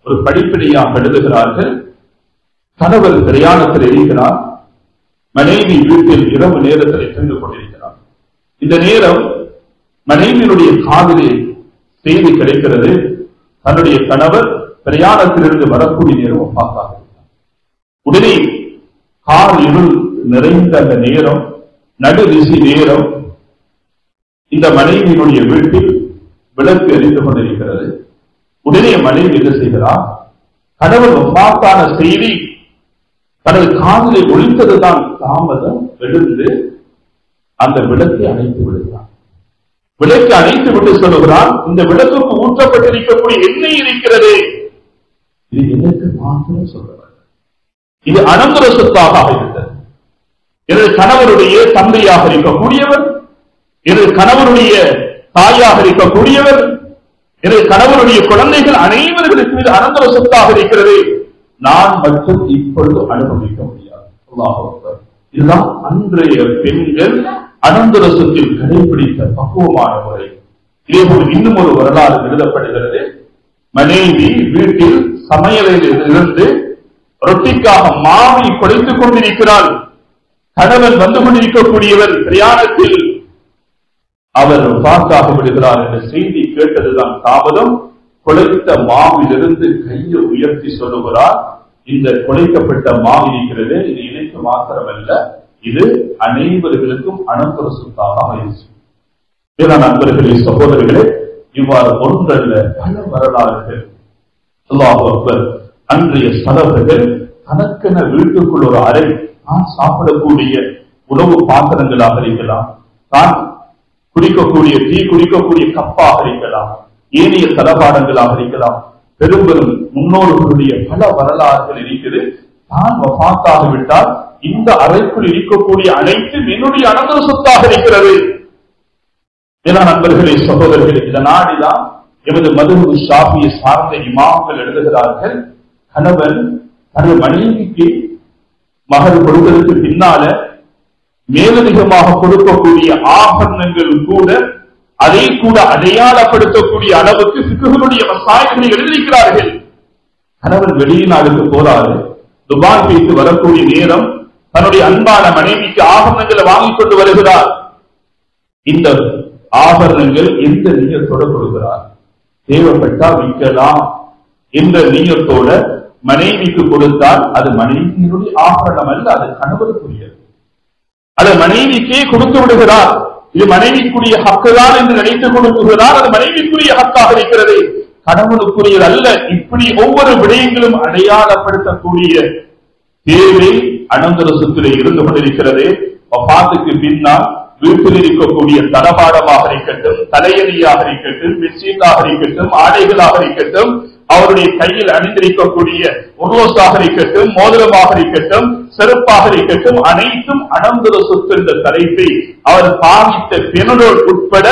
ஒரு படிப்பினையாக எழுதுகிறார்கள். கணவர் பிரயாணத்தில் இருக்கிறார், மனைவி வீட்டில் இரவு நேரத்தில் சென்று கொண்டிருக்கிறார். இந்த நேரம் மனைவியினுடைய காதிலே செய்தி கிடைக்கிறது, தன்னுடைய கணவர் பிரயாணத்திலிருந்து வரக்கூடிய நேரம் பார்த்தார். உடனே கார் இருள் நிறைந்த அந்த நேரம், நடுதிசை நேரம், இந்த மனைவியினுடைய வீட்டில் விளக்கு எரிந்து கொண்டிருக்கிறது. உடனே மனைவி என்ன செய்கிறார், கணவர் வஃபாத்தான செய்தி தனது காதிலே ஒலித்ததுதான் தாமதம், எழுந்து அந்த விளக்கை அணைத்து விடுகிறார். விளக்கை அணைத்து விட்டு சொல்லுகிறார், இந்த விளக்குக்கு ஊற்றப்பட்டிருக்கக்கூடிய எண்ணெய் இருக்கிறது, இது எனக்கு மாத்திரம் சொல்லுவார். இது அனந்தர சொத்தாக இருந்தது. எனது கணவருடைய தந்தையாக இருக்கக்கூடியவர், எனது கணவருடைய தாயாக இருக்கக்கூடியவர், எனது கணவருடைய குழந்தைகள் அனைவர்களுக்கு மீது அனந்தர சொத்தாக இருக்கிறது. நான் மட்டும் இப்பொழுது அனுபவிக்க முடியாது. அல்லாஹ் அக்பர். இதுதான் அன்றைய பெண்கள் அனந்தர சொத்தில் கடைபிடித்த பக்குவமான முறை. இதேபோல் இன்னும் ஒரு வரலாறு எழுதப்படுகிறது. மனைவி வீட்டில் சமையலில் இருந்து ரொட்டிக்காக மாவை குடைத்துக் கொண்டிருக்கிறாள். கணவன் வந்து கொண்டிருக்கக்கூடியவர் பிரயாணத்தில் அவர் பார்த்தாக விடுகிறார் என்ற செய்தி கேட்டதுதான் தாமதம். குழைத்த மாவிலிருந்து கையை உயர்த்தி சொல்லுகிறார், இந்த குழைக்கப்பட்ட மாவு இருக்கிறது, இது எனக்கு மாத்திரமல்ல, இது அனைவர்களுக்கும் அனந்தர சொத்தாக ஆயிடுச்சு. நண்பர்களே, சகோதரர்களே, இவ்வாறு ஒன்றல்ல பல வரலாறுகள். அல்லாஹ் அக்பர். அன்றைய சலவர்கள் தனக்கென வீட்டுக்குள் ஒரு அறை, தான் சாப்பிடக்கூடிய உணவு பாத்திரங்களாக இருக்கலாம், தான் குடிக்கக்கூடிய டீ குடிக்கக்கூடிய கப்பாக இருக்கலாம், ஏனைய தளபாடங்களாக இருக்கலாம். பெரும் பெரும் முன்னோர்களுடைய பல வரலாறுகள் இருக்குது. தான் வஃபாத்தாகிவிட்டால் இந்த அறைக்குள் இருக்கக்கூடிய அனைத்தும் என்னுடைய அனந்தர சொத்தாக இருக்கிறது. நண்பர்களே, சகோதரர்களே, இதனாடிதான் எமது மதுஹப் ஷாஃபியை சார்ந்த இமாம்கள் எழுதுகிறார்கள், கணவன் தனது மனைவிக்கு மகர் கொடுப்பதற்கு பின்னால மேலதிகமாக கொடுக்கக்கூடிய ஆபரணங்கள் கூட அதை கூட அடையாளப்படுத்தக்கூடிய அளவுக்கு ஃபிக்ஹுடைய மசாயில்களை எழுதியிருக்கிறார்கள். கணவன் வெளிநாடுக்கு போறாரு, துபாய் போய்த்து வரக்கூடிய நேரம் தன்னுடைய அன்பான மனைவிக்கு ஆபரணங்களை வாங்கிக் கொண்டு வருகிறார். இந்த ஆபரணங்கள் எந்த நீயத்தோட கொடுக்கிறார்? தேவைப்பட்டா விற்கலாம் என்ற நீயத்தோட மனைவிக்கு கொடுத்தால் அது மனைவியினுடைய ஆபரணம் அல்ல, அது கணவனுக்குரியது. அது மனைவிக்கே கொடுத்து விடுகிறார். இது மனைவிக்குரிய ஹக்குதான் என்று நினைத்து கொடுக்குகிறார். அது மனைவிக்குரிய ஹக்காக இருக்கிறது, கணவனுக்குரியது அல்ல. இப்படி ஒவ்வொரு விடயங்களும் அடையாளப்படுத்தக்கூடிய தேவை அனந்தர சொத்திலே இருந்து கொண்டிருக்கிறது. வஃபாத்துக்கு பின்னால் வீட்டில் இருக்கக்கூடிய தளபாடமாக இருக்கட்டும், தலையணியாக இருக்கட்டும், பெட்ஷீட்டாக இருக்கட்டும், ஆடைகளாக இருக்கட்டும், அவருடைய கையில் அணிந்திருக்கக்கூடிய உருவசாக இருக்கட்டும், மோதிரமாக இருக்கட்டும், செருப்பாக இருக்கட்டும், அனைத்தும் அனந்தர சொத்து என்ற தலைப்பை அவர் பாவித்த பெணரோடு உட்பட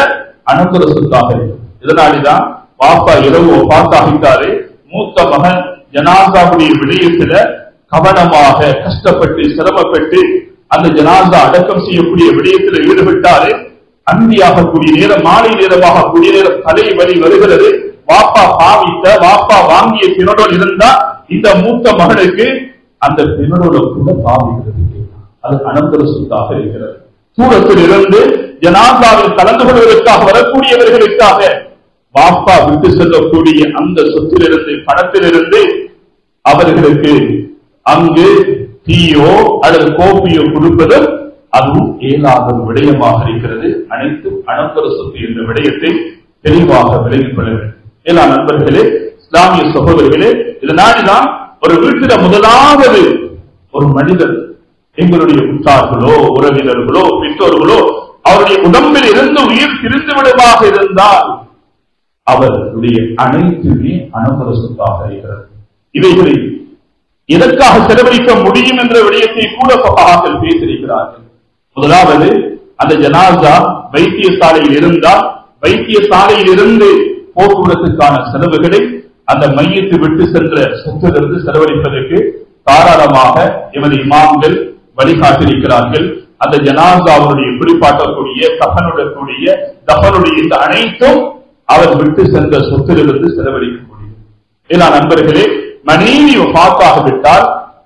அனந்தர சொத்தாக இருக்கும். இதனால்தான் பாப்பா இரவு வஃபாத்தாகிட்டாரு, மூத்த மகன் ஜனாசாவுடைய விடயத்துல கவனமாக கஷ்டப்பட்டு சிரமப்பட்டு அந்த ஜனாசா அடக்கம் செய்யக்கூடிய விடயத்தில் ஈடுபட்டாரு. அந்தியாகக்கூடிய நேரம், மாலை நேரமாக கூடிய நேரம் தலை வலி வருகிறது. வாப்பா பாவித்த, வாப்பா வாங்கிய பிணரோடு இருந்தா இந்த மூத்த மகனுக்கு அந்த பிணரோடு கூட பாவிக்கிறது. அது அனந்தர சொத்தாக இருக்கிறது. தூரத்தில் இருந்து ஜனாசாவில் கலந்து கொள்வதற்காக வரக்கூடியவர்களுக்காக வாப்பா விட்டு செல்லக்கூடிய அந்த சொத்திலிருந்து, பணத்திலிருந்து அவர்களுக்கு அங்கு டீயோ அல்லது கோப்பியோ கொடுப்பது அதுவும் இயலாத விடயமாக இருக்கிறது. அனைத்தும் அனந்தர சொத்து என்ற விடயத்தை தெளிவாக விலகிக் கொள்ள வேண்டும். எல்லா நண்பர்களே, இஸ்லாமிய சகோதரர்களே, இதனால்தான் ஒரு வீட்டில முதலாவது ஒரு மனிதர், எங்களுடைய உற்றார்களோ உறவினர்களோ பெற்றோர்களோ அவருடைய உடம்பில் இருந்து உயிர் பிரிந்து விடுமாக இருந்தால் அவர்களுடைய அனைத்துமே அனந்தர சொத்தாக இருக்கிறது. இவைகளை எதற்காக செலவழிக்க முடியும் என்ற விடயத்தை கூட ஃபக்ஹாக்கள் பேசியிருக்கிறார்கள். முதலாவது, அந்த ஜனாசா வைத்தியசாலையில் இருந்தால் வைத்தியசாலையில் இருந்து போக்குவரத்துக்கான செலவுகளை அந்த மையத்தை விட்டு சென்ற சொத்திலிருந்து செலவழிப்பதற்கு தாராளமாக எமது இமாம்கள் வழிகாட்டியிருக்கிறார்கள். அந்த ஜனாசாவுடைய குறிப்பாட்டக்கூடிய கஃனுடைய தஃனுடைய இந்த அனைத்தும் அவர் விட்டு சென்ற சொத்திலிருந்து செலவழிக்க முடியும். ஏன்னா நண்பர்களே, மனைவி வஃபாத்தாகிவிட்டால்,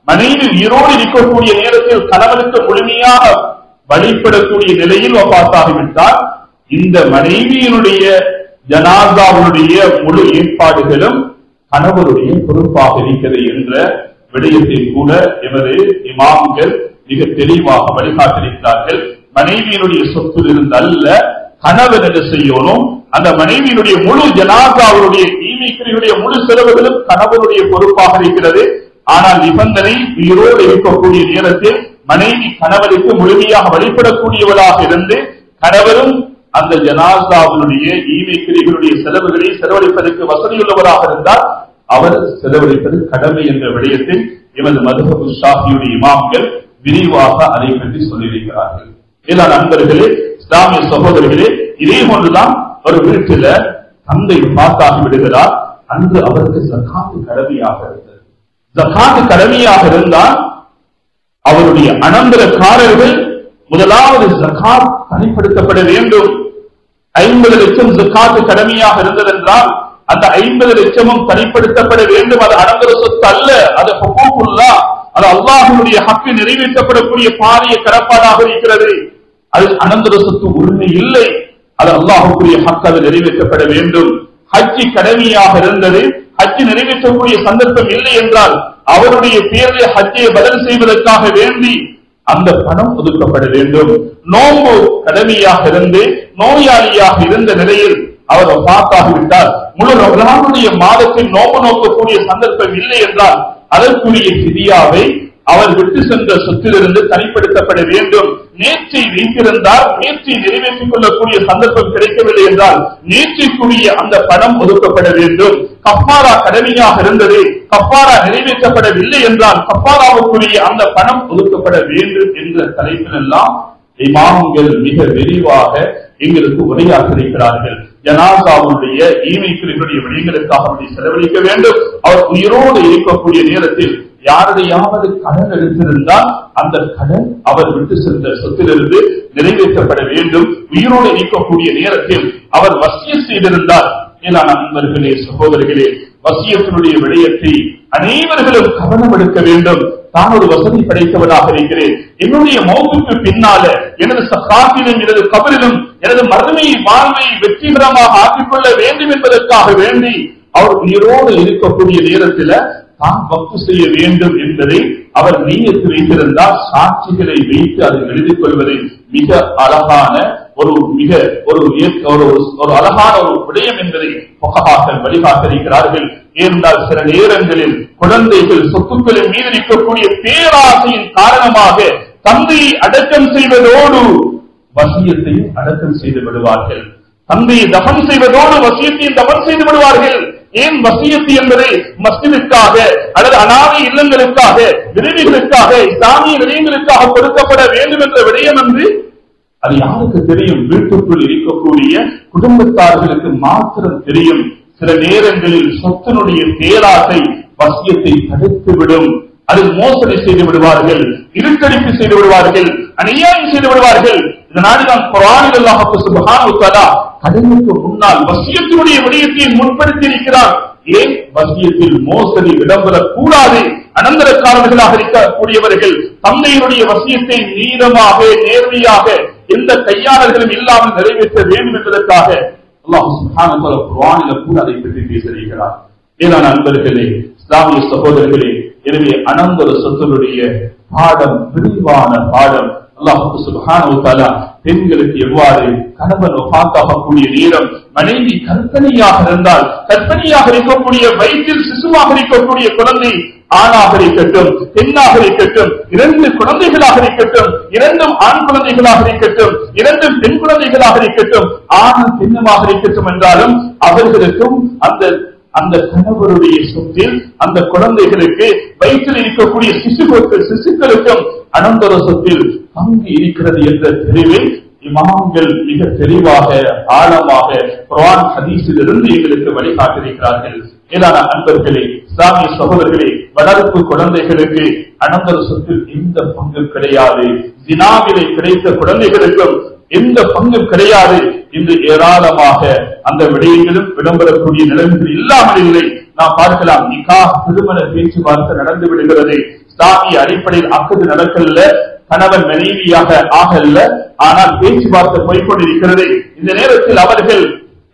மனைவி உயிரோடு இருக்கக்கூடிய நேரத்தில் கணவனுக்கு முழுமையாக வழிபடக்கூடிய நிலையில் வஃபாத்தாகிவிட்டால் இந்த மனைவியினுடைய ஜனாசாவுடைய முழு ஏற்பாடுகளும் கணவருடைய பொறுப்பாக இருக்கிறது என்ற விடயத்தை கூட எமது இமாம்கள் மிக தெளிவாக வழிகாட்டியிருக்கிறார்கள். மனைவியினுடைய சொத்தில் இருந்து அல்ல, கணவன் என்ன செய்யணும், அந்த மனைவியினுடைய முழு ஜனாசாவுடைய ஈமைக்குரிய முழு செலவுகளும் கணவனுடைய பொறுப்பாக இருக்கிறது. ஆனால் நிபந்தனை, உயிரோடு இருக்கக்கூடிய நேரத்தில் மனைவி கணவனுக்கு முழுமையாக வழிபடக்கூடியவளாக இருந்து கணவரும் அந்த ஜனாசாவுடைய ஈமைக்குரிய செலவுகளை செலவழிப்பதற்கு வசதியுள்ளவராக இருந்தால் அவர் செலவழிப்பது கடமை என்ற விடயத்தில் எமது மதுஹப் ஷாஃபியுடைய இமாம்கள் விரிவாக அதை பற்றி சொல்லியிருக்கிறார்கள். எல்லா நண்பர்களே, இஸ்லாமிய சகோதரர்களே, இதே போன்றுதான் ஒரு வீட்டில தந்தை பாத்தாகி விடுகிறார். அன்று அவருக்கு ஜகாத்து கடமையாக இருந்தது. ஜகாத்து கடமையாக இருந்தால் அவருடைய அனந்தரக்காரர்கள் முதலாவது ஜகாத் தனிப்படுத்தப்பட வேண்டும். 50 லட்சம் ஜகாத்து கடமையாக இருந்தது என்றால் அந்த 50 லட்சமும் தனிப்படுத்தப்பட வேண்டும். அது அனந்தர சொத்து அல்ல, அது ஹுகூக்குல்லாஹ், அது அல்லாஹ்வுடைய ஹக்கு நிறைவேற்றப்படக்கூடிய பாரிய கடப்பாடாக இருக்கிறது. அது அனந்தர சொத்து உரிமை இல்லை, அது அல்லாஹ்வுடைய ஹக்கு, அது நிறைவேற்றப்பட வேண்டும். ஹஜ்ஜி கடமையாக இருந்தது, ஹஜ்ஜி நிறைவேற்றக்கூடிய சந்தர்ப்பம் இல்லை என்றால் அவருடைய பேரில் ஹஜ்ஜை பதில் செய்வதற்காக வேண்டி அந்த பணம் ஒதுக்கப்பட வேண்டும். நோன்பு கடமையாக இருந்து நோயாளியாக இருந்த நிலையில் அவர் வஃபாத்தாகிவிட்டால் முழு ரமலானுடைய மாதத்தில் நோன்பு நோக்கக்கூடிய சந்தர்ப்பம் இல்லை என்றால் அதற்குரிய ஃபிதியாவை அவர் விட்டு சென்ற சொத்திலிருந்து தனிப்படுத்தப்பட வேண்டும். நேற்றை வைத்திருந்தால் நேற்றை நிறைவேற்றிக் கொள்ளக்கூடிய சந்தர்ப்பம் கிடைக்கவில்லை என்றால் நேற்றைக்குரிய அந்த பணம் ஒதுக்கப்பட வேண்டும். கஃபாரா கடமையாக இருந்தது, கஃபாரா நிறைவேற்றப்படவில்லை என்றால் கஃபாராவுக்குரிய அந்த பணம் ஒதுக்கப்பட வேண்டும் என்ற தலைப்பிலெல்லாம் இமாம்கள் மிக விரிவாக எங்களுக்கு உரையாற்றிருக்கிறார்கள். ஜனாசாவுடைய ஈமைக்குரிய விடயங்களுக்காக செலவழிக்க வேண்டும். அவர் உயிரோடு இருக்கக்கூடிய நேரத்தில் யாருடையாவது கடன் எடுத்திருந்தால் அந்த கடன் அவர் விட்டு சென்ற சொத்திலிருந்து நிறைவேற்றப்பட வேண்டும். உயிரோடு இருக்கக்கூடிய நேரத்தில் அவர் வசியத் செய்திருந்தால், மேலான நண்பர்களே, சகோதரர்களே, வசியத்தினுடைய விடயத்தை அனைவர்களும் கவனம் எடுக்க வேண்டும். தான் ஒரு வசதி படைத்தவனாக இருக்கிறேன், என்னுடைய மௌத்துக்கு பின்னால எனது சக்காத்திலும் எனது கபரிலும் எனது மறுமை வாழ்வை வெற்றிகரமாக ஆக்கிக்கொள்ள வேண்டும் என்பதற்காக வேண்டி அவர் உயிரோடு இருக்கக்கூடிய நேரத்தில் தான் வக்ஃப் செய்ய வேண்டும் என்பதை அவர் நீயத்து வைத்திருந்தால் சாட்சிகளை வைத்து அதை எழுதிக் கொள்வதை மிக அழகான ஒரு அழகான ஒரு விடயம் என்பதை புகாக்கள் வழிகாட்டிருக்கிறார்கள். ஏனென்றால் சில நேரங்களில் குழந்தைகள் சொத்துக்களின் மீது இருக்கக்கூடிய பேராசையின் காரணமாக தந்தையை அடக்கம் செய்வதோடு வசியத்தையும் அடக்கம் செய்து விடுவார்கள். தந்தையை தபன் செய்வதோடு வசியத்தையும் தபன் செய்து விடுவார்கள். ஏன் வசியத்து என்பதை மஸ்ஜிதுக்காக அல்லது அனாதை இல்லங்களுக்காக, விருதுகளுக்காக, இஸ்லாமிய நிலையங்களுக்காக கொடுக்கப்பட வேண்டும் என்ற விடயம் என்று அது யாருக்கு தெரியும்? வீட்டுக்குள் இருக்கக்கூடிய குடும்பத்தார்களுக்கு மாத்திரம் தெரியும். சில நேரங்களில் சொத்தினுடைய பேராசை வசியத்தை தடுத்துவிடும். அதில் மோசடி செய்து விடுவார்கள், இருட்டடிப்பு செய்து விடுவார்கள், அநியாயம் செய்து விடுவார்கள். இதனால் தான் குர்ஆனில் அல்லாஹ் சுப்ஹானஹு வ தஆலா கடனுக்கு முன்னால் வசியத்தினுடைய விடயத்தை முன்படுத்தி இருக்கிறார். ஏன்? வசியத்தில் மோசடி இடம்பெறக்கூடாது. அனந்தரக்காரர்களாக இருக்கக்கூடியவர்கள் தந்தையினுடைய வசியத்தை நீளமாக நேர்மையாக எந்த கையாளர்களும் இல்லாமல் நிறைவேற்ற வேண்டும் என்பதற்காக அல்லாஹ் சுப்ஹானஹு வ தஆலா குர்ஆனில் கூட அதை பற்றி பேசுகிறார். மேலான அன்பர்களே, இஸ்லாமிய சகோதரர்களே, எனவே அனந்தர சொத்துடைய பாடம் விரிவான பாடம். அல்லாஹ் சுப்ஹானஹு வ தஆலா பெண்களுக்கு எவ்வாறு கணவன் வஃபாத்தாகக்கூடிய நேரம் மனைவி கற்பனையாக இருந்தால், கற்பனையாக இருக்கக்கூடிய வயிற்றில் சிசுவாக இருக்கக்கூடிய குழந்தை ஆணாக இருக்கட்டும் பெண்ணாக இருக்கட்டும், 2 குழந்தைகளாக இருக்கட்டும், 2 ஆண் குழந்தைகளாக இருக்கட்டும், 2 பெண் குழந்தைகளாக இருக்கட்டும், ஆணும் பெண்ணுமாக இருக்கட்டும் என்றாலும் அவர்களுக்கும் அந்த கணவருடைய சொத்தில் அந்த குழந்தைகளுக்கு வயிற்றில் இருக்கக்கூடிய சிசுக்களுக்கும் அனந்தர சொத்தில் பங்கு இருக்கிறது என்ற தெளிவை இமாம்கள் மிக தெளிவாக ஆழமாக குர்ஆன் ஹதீஸிலிருந்து எங்களுக்கு வழிகாட்டியிருக்கிறார்கள். மேலான அன்பர்களே, இஸ்லாமிய சகோதரர்களே, வளர்ப்பு குழந்தைகளுக்கு அனந்தர சொத்தில் எந்த பங்கு கிடையாது. ஜினாவிலே கிடைத்த குழந்தைகளுக்கும் எந்த பங்கும் கிடையாது. இன்று ஏராளமாக அந்த விடயங்களும் இடம்பெறக்கூடிய நிலைமைகள் இல்லாமல் இல்லை. நாம் பார்க்கலாம், நிக்காஹ் திருமண பேச்சுவார்த்தை நடந்து விடுகிறது. இஸ்லாமிய அடிப்படையில் அக்கது நடக்கல, கணவன் மனைவியாக ஆகல, ஆனால் பேச்சுவார்த்தை போய்கொண்டிருக்கிறது. இந்த நேரத்தில் அவர்கள்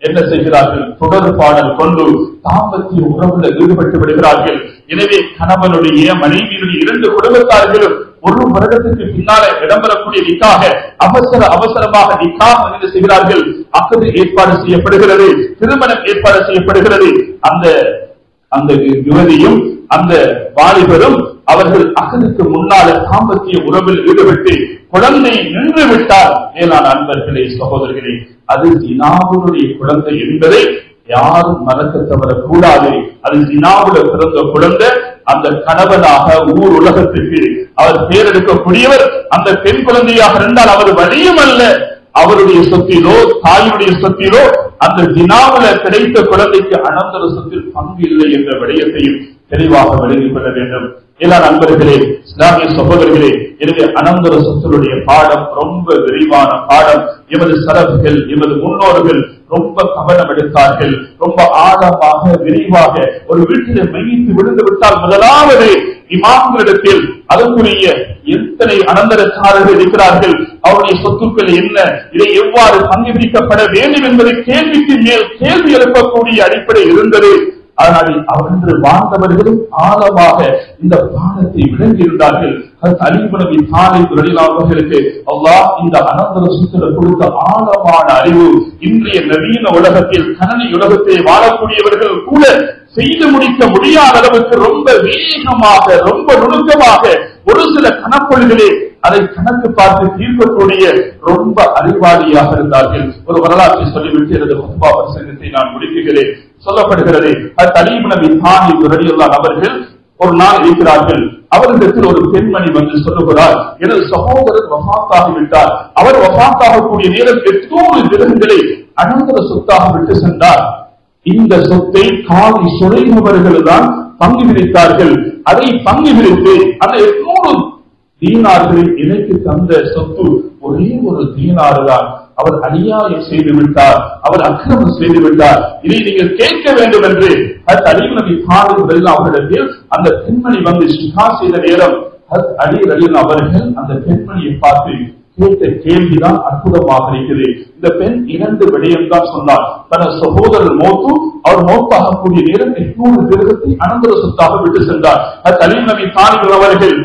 என்ன செய்கிறார்கள்? தொடர்பாடல் கொண்டு தாம்பத்திய உறவுல ஈடுபட்டு விடுகிறார்கள். எனவே கணவனுடைய மனைவியுடைய 2 குடும்பத்தார்களும் 1 வருடத்துக்கு பின்னால இடம்பெறக்கூடிய நிக்காக அவசரமாக நிக்காஹ் என்ன செய்கிறார்கள்? அக்கது ஏற்பாடு செய்யப்படுகிறது, திருமணம் ஏற்பாடு செய்யப்படுகிறது. அந்த யுவதியும் அந்த வாலிபரும் அவர்கள் அகதுக்கு முன்னால தாம்பத்திய உறவில் ஈடுபட்டு குழந்தை நின்று விட்டால், மேலான அன்பர்களே, சகோதரர்களே, அது ஜினாவுடைய குழந்தை என்பதை யாரும் மறக்க தவறக்கூடாது. அது ஜினாவுல பிறந்த குழந்தை. அந்த கணவனாக ஊர் உலகத்திற்கு அவர் பேரெடுக்கக்கூடியவர் அந்த பெண் குழந்தையாக இருந்தால் அவர் வழியும் அல்ல. அவருடைய சொத்திலோ தாயுடைய சொத்திலோ அந்த ஜினாவுல கிடைத்த குழந்தைக்கு அனந்தர சொத்தில் பங்கு இல்லை என்ற விடயத்தையும் தெளிவாக விளங்கிக் கொள்ள வேண்டும். எல்லா நண்பர்களே, இஸ்லாமிய சகோதரர்களே, எனவே அனந்தர சொத்துடைய பாடம் ரொம்ப விரிவான பாடம். எமது சலஃப்கள், எமது முன்னோர்கள் ரொம்ப கவனம் எடுத்தார்கள். ரொம்ப ஆழமாக விரிவாக ஒரு வீட்டிலே மையத்து விழுந்து விட்டால் முதலாவது இமாம்களிடத்தில் அதற்குரிய எத்தனை அனந்தரக்காரர்கள் இருக்கிறார்கள், அவருடைய சொத்துக்கள் என்ன, இதை எவ்வாறு பங்கு பிரிக்கப்பட வேண்டும் என்பதை கேள்விக்கு மேல் கேள்வி எழுப்பக்கூடிய அடிப்படை இருந்தது. அதனால் அவர்கள் வாழ்ந்தவர்களும் ஆழமாக இந்த பாடத்தை விளங்கியிருந்தார்கள். அவர்களுக்கு அல்லாஹ் இந்த அனந்தர சொத்துல கொடுத்த ஆழமான அறிவு இன்றைய நவீன உலகத்தில் கணனி உலகத்தை வாழக்கூடியவர்கள் கூட செய்து முடிக்க முடியாத அளவுக்கு ரொம்ப வேகமாக ரொம்ப நுணுக்கமாக ஒரு சில கணக்கொள்களே அதை கணக்கு பார்த்து தீர்க்கக்கூடிய ரொம்ப அறிவாளியாக இருந்தார்கள். ஒரு வரலாற்றை சொல்லிவிட்டு எனது குத்பா பிரசங்கத்தை நான் முடிக்கிறேன். சொல்லப்படுகிறது தலீப் நபி தாலிப் ரலியல்லாஹு அவர்கள் ஒரு நாள் இருக்கிறார்கள். அவரிடத்தில் ஒரு பெண்மணி வந்து சொல்லுகிறார், எனது சகோதரர் வஃபாத்தாகிவிட்டார். அவர் வஃபாத்தாகக்கூடிய நேரம் 800 திரகங்களை அனந்தர சொத்தாக விட்டு சென்றார். இந்த சொத்தை காதி சுழைந்தவர்கள் தான் பங்கு பிரித்தார்கள். அதை பங்கு பிரித்து அந்த 800 தீனார்களை இணைத்து தந்த சொத்து ஒரே ஒரு தீனாறு தான். அவர் அநியாயம் செய்து விட்டார், அவர் அக்கிரமம் செய்து விட்டார். இதை நீங்கள் கேட்க வேண்டும் என்று தலீப் நபி தாலிப் அவர்களிடத்தில் அந்த பெண்மணி வந்து ஷிகா செய்த நேரம் அலி ரலியல்லாஹு அவர்கள் அந்த பெண்மணியை பார்த்து கேட்ட கேள்விதான் அற்புதமாக இருக்கிறது. இந்த பெண் 2 விடயம் தான் சொன்னார். தனது சகோதரர் மௌத்து, அவர் மௌத்தாகக்கூடிய நேரம் 800 திரகத்தை அனந்தர சொத்தாக விட்டு சென்றார். தலீப் நபி தாலிப் அவர்கள்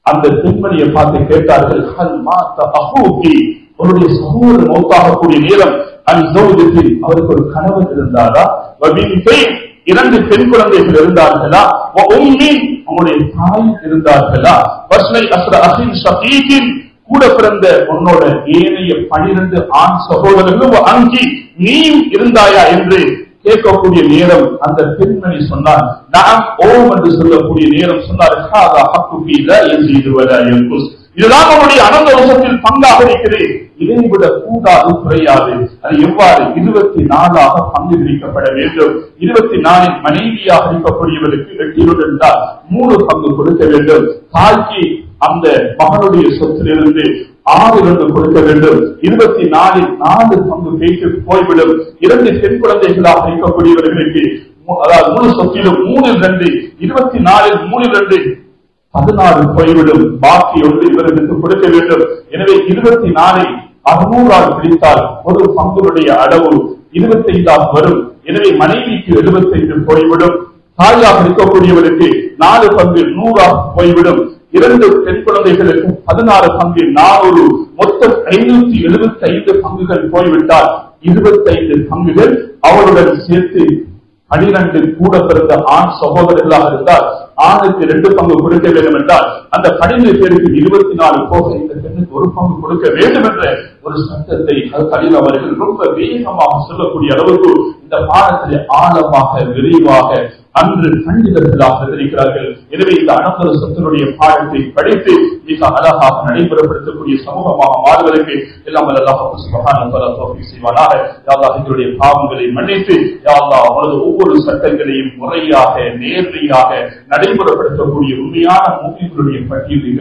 அந்த பெண்மணியை பார்த்து கேட்டார்கள், ஹல் மாத அஹூகி, அவருடைய சகோதரர் மௌத்தாகக்கூடிய நேரம் அன்சௌஜத்தில் அவருக்கு ஒரு கணவன் இருந்தாரா, வபின்தை 2 பெண் குழந்தைகள் இருந்தார்களா, வஉம்மின் அவருடைய தாய் இருந்தார்களா, வஸ்னை அஸ்ர அஹின் ஷகீகின் கூட பிறந்த உன்னோட ஏனைய 12 ஆண் சகோதரர்கள் அங்கி நீ இருந்தாயா என்று கேட்கக்கூடிய நேரம் அந்த பெண்மணி சொன்னார், நாம் ஓம் என்று சொல்லக்கூடிய நேரம் சொன்னார், இதுதான் அவருடைய அனந்தரசத்தில் பங்காக இருக்கிறது, இதைவிட கூடாது குறையாது. அது எவ்வாறு 24ஆக பங்கு பிரிக்கப்பட வேண்டும். 24 மனைவியாக இருக்கக்கூடியவருக்கு 8 என்றால் 3 பங்கு கொடுக்க வேண்டும். தாய்க்கு அந்த மகனுடைய சொத்திலிருந்து 6 கொடுக்க வேண்டும். 24 4 பங்கு பேச்சு போய்விடும். 2 பெண் குழந்தைகளாக இருக்கக்கூடியவர்களுக்கு அதாவது முழு சொத்திலும் 3 24 3 16 போய்விடும். பாக்கி ஒன்று இவர்களுக்கு கொடுக்க வேண்டும். எனவே 24 600 பிரித்தால் ஒரு பங்குடைய அளவு 25 வரும். எனவே மனைவிக்கு 75 போய்விடும். தாயாக இருக்கக்கூடியவருக்கு 4 பங்கு 100 போய்விடும். 2 பெண் குழந்தைகளுக்கு 16 பங்கு 400, மொத்தம் 575 பங்குகள் போய்விட்டால் 25 பங்குகள் அவருடன் சேர்த்து 12 கூட பிறந்த ஆண் சகோதரர்களாக இருந்தால் ஆணுக்கு 2 பங்கு கொடுக்க வேண்டும் என்றால் அந்த 12 பேருக்கு 24 போக இந்த பெண்ணுக்கு 1 பங்கு கொடுக்க வேண்டும் என்ற ஒரு சட்டத்தை கலீல் அவர்கள் ரொம்ப வேகமாக சொல்லக்கூடிய அளவுக்கு இந்த பாடத்திலே ஆழமாக விரிவாக அன்று பண்டிதர்களாக இருக்கிறார்கள். எனவே இந்த அனந்தர சொத்தினுடைய பாடத்தை படித்து மிக அழகாக நடைமுறைப்படுத்தக்கூடிய சமூகமாக மாறுவதற்கு எல்லாம் அல்லாஹ் சுப்ஹானஹு வ தஆலா தௌஃபீக் செய்வானாக. யா அல்லாஹ் எங்களுடைய பாவங்களை மன்னித்து யா அல்லாஹ் அவரது ஒவ்வொரு சட்டங்களையும் முறையாக நேர்மையாக நடைமுறைப்படுத்தக்கூடிய உண்மையான முஃமின்களுடைய பட்டியலில்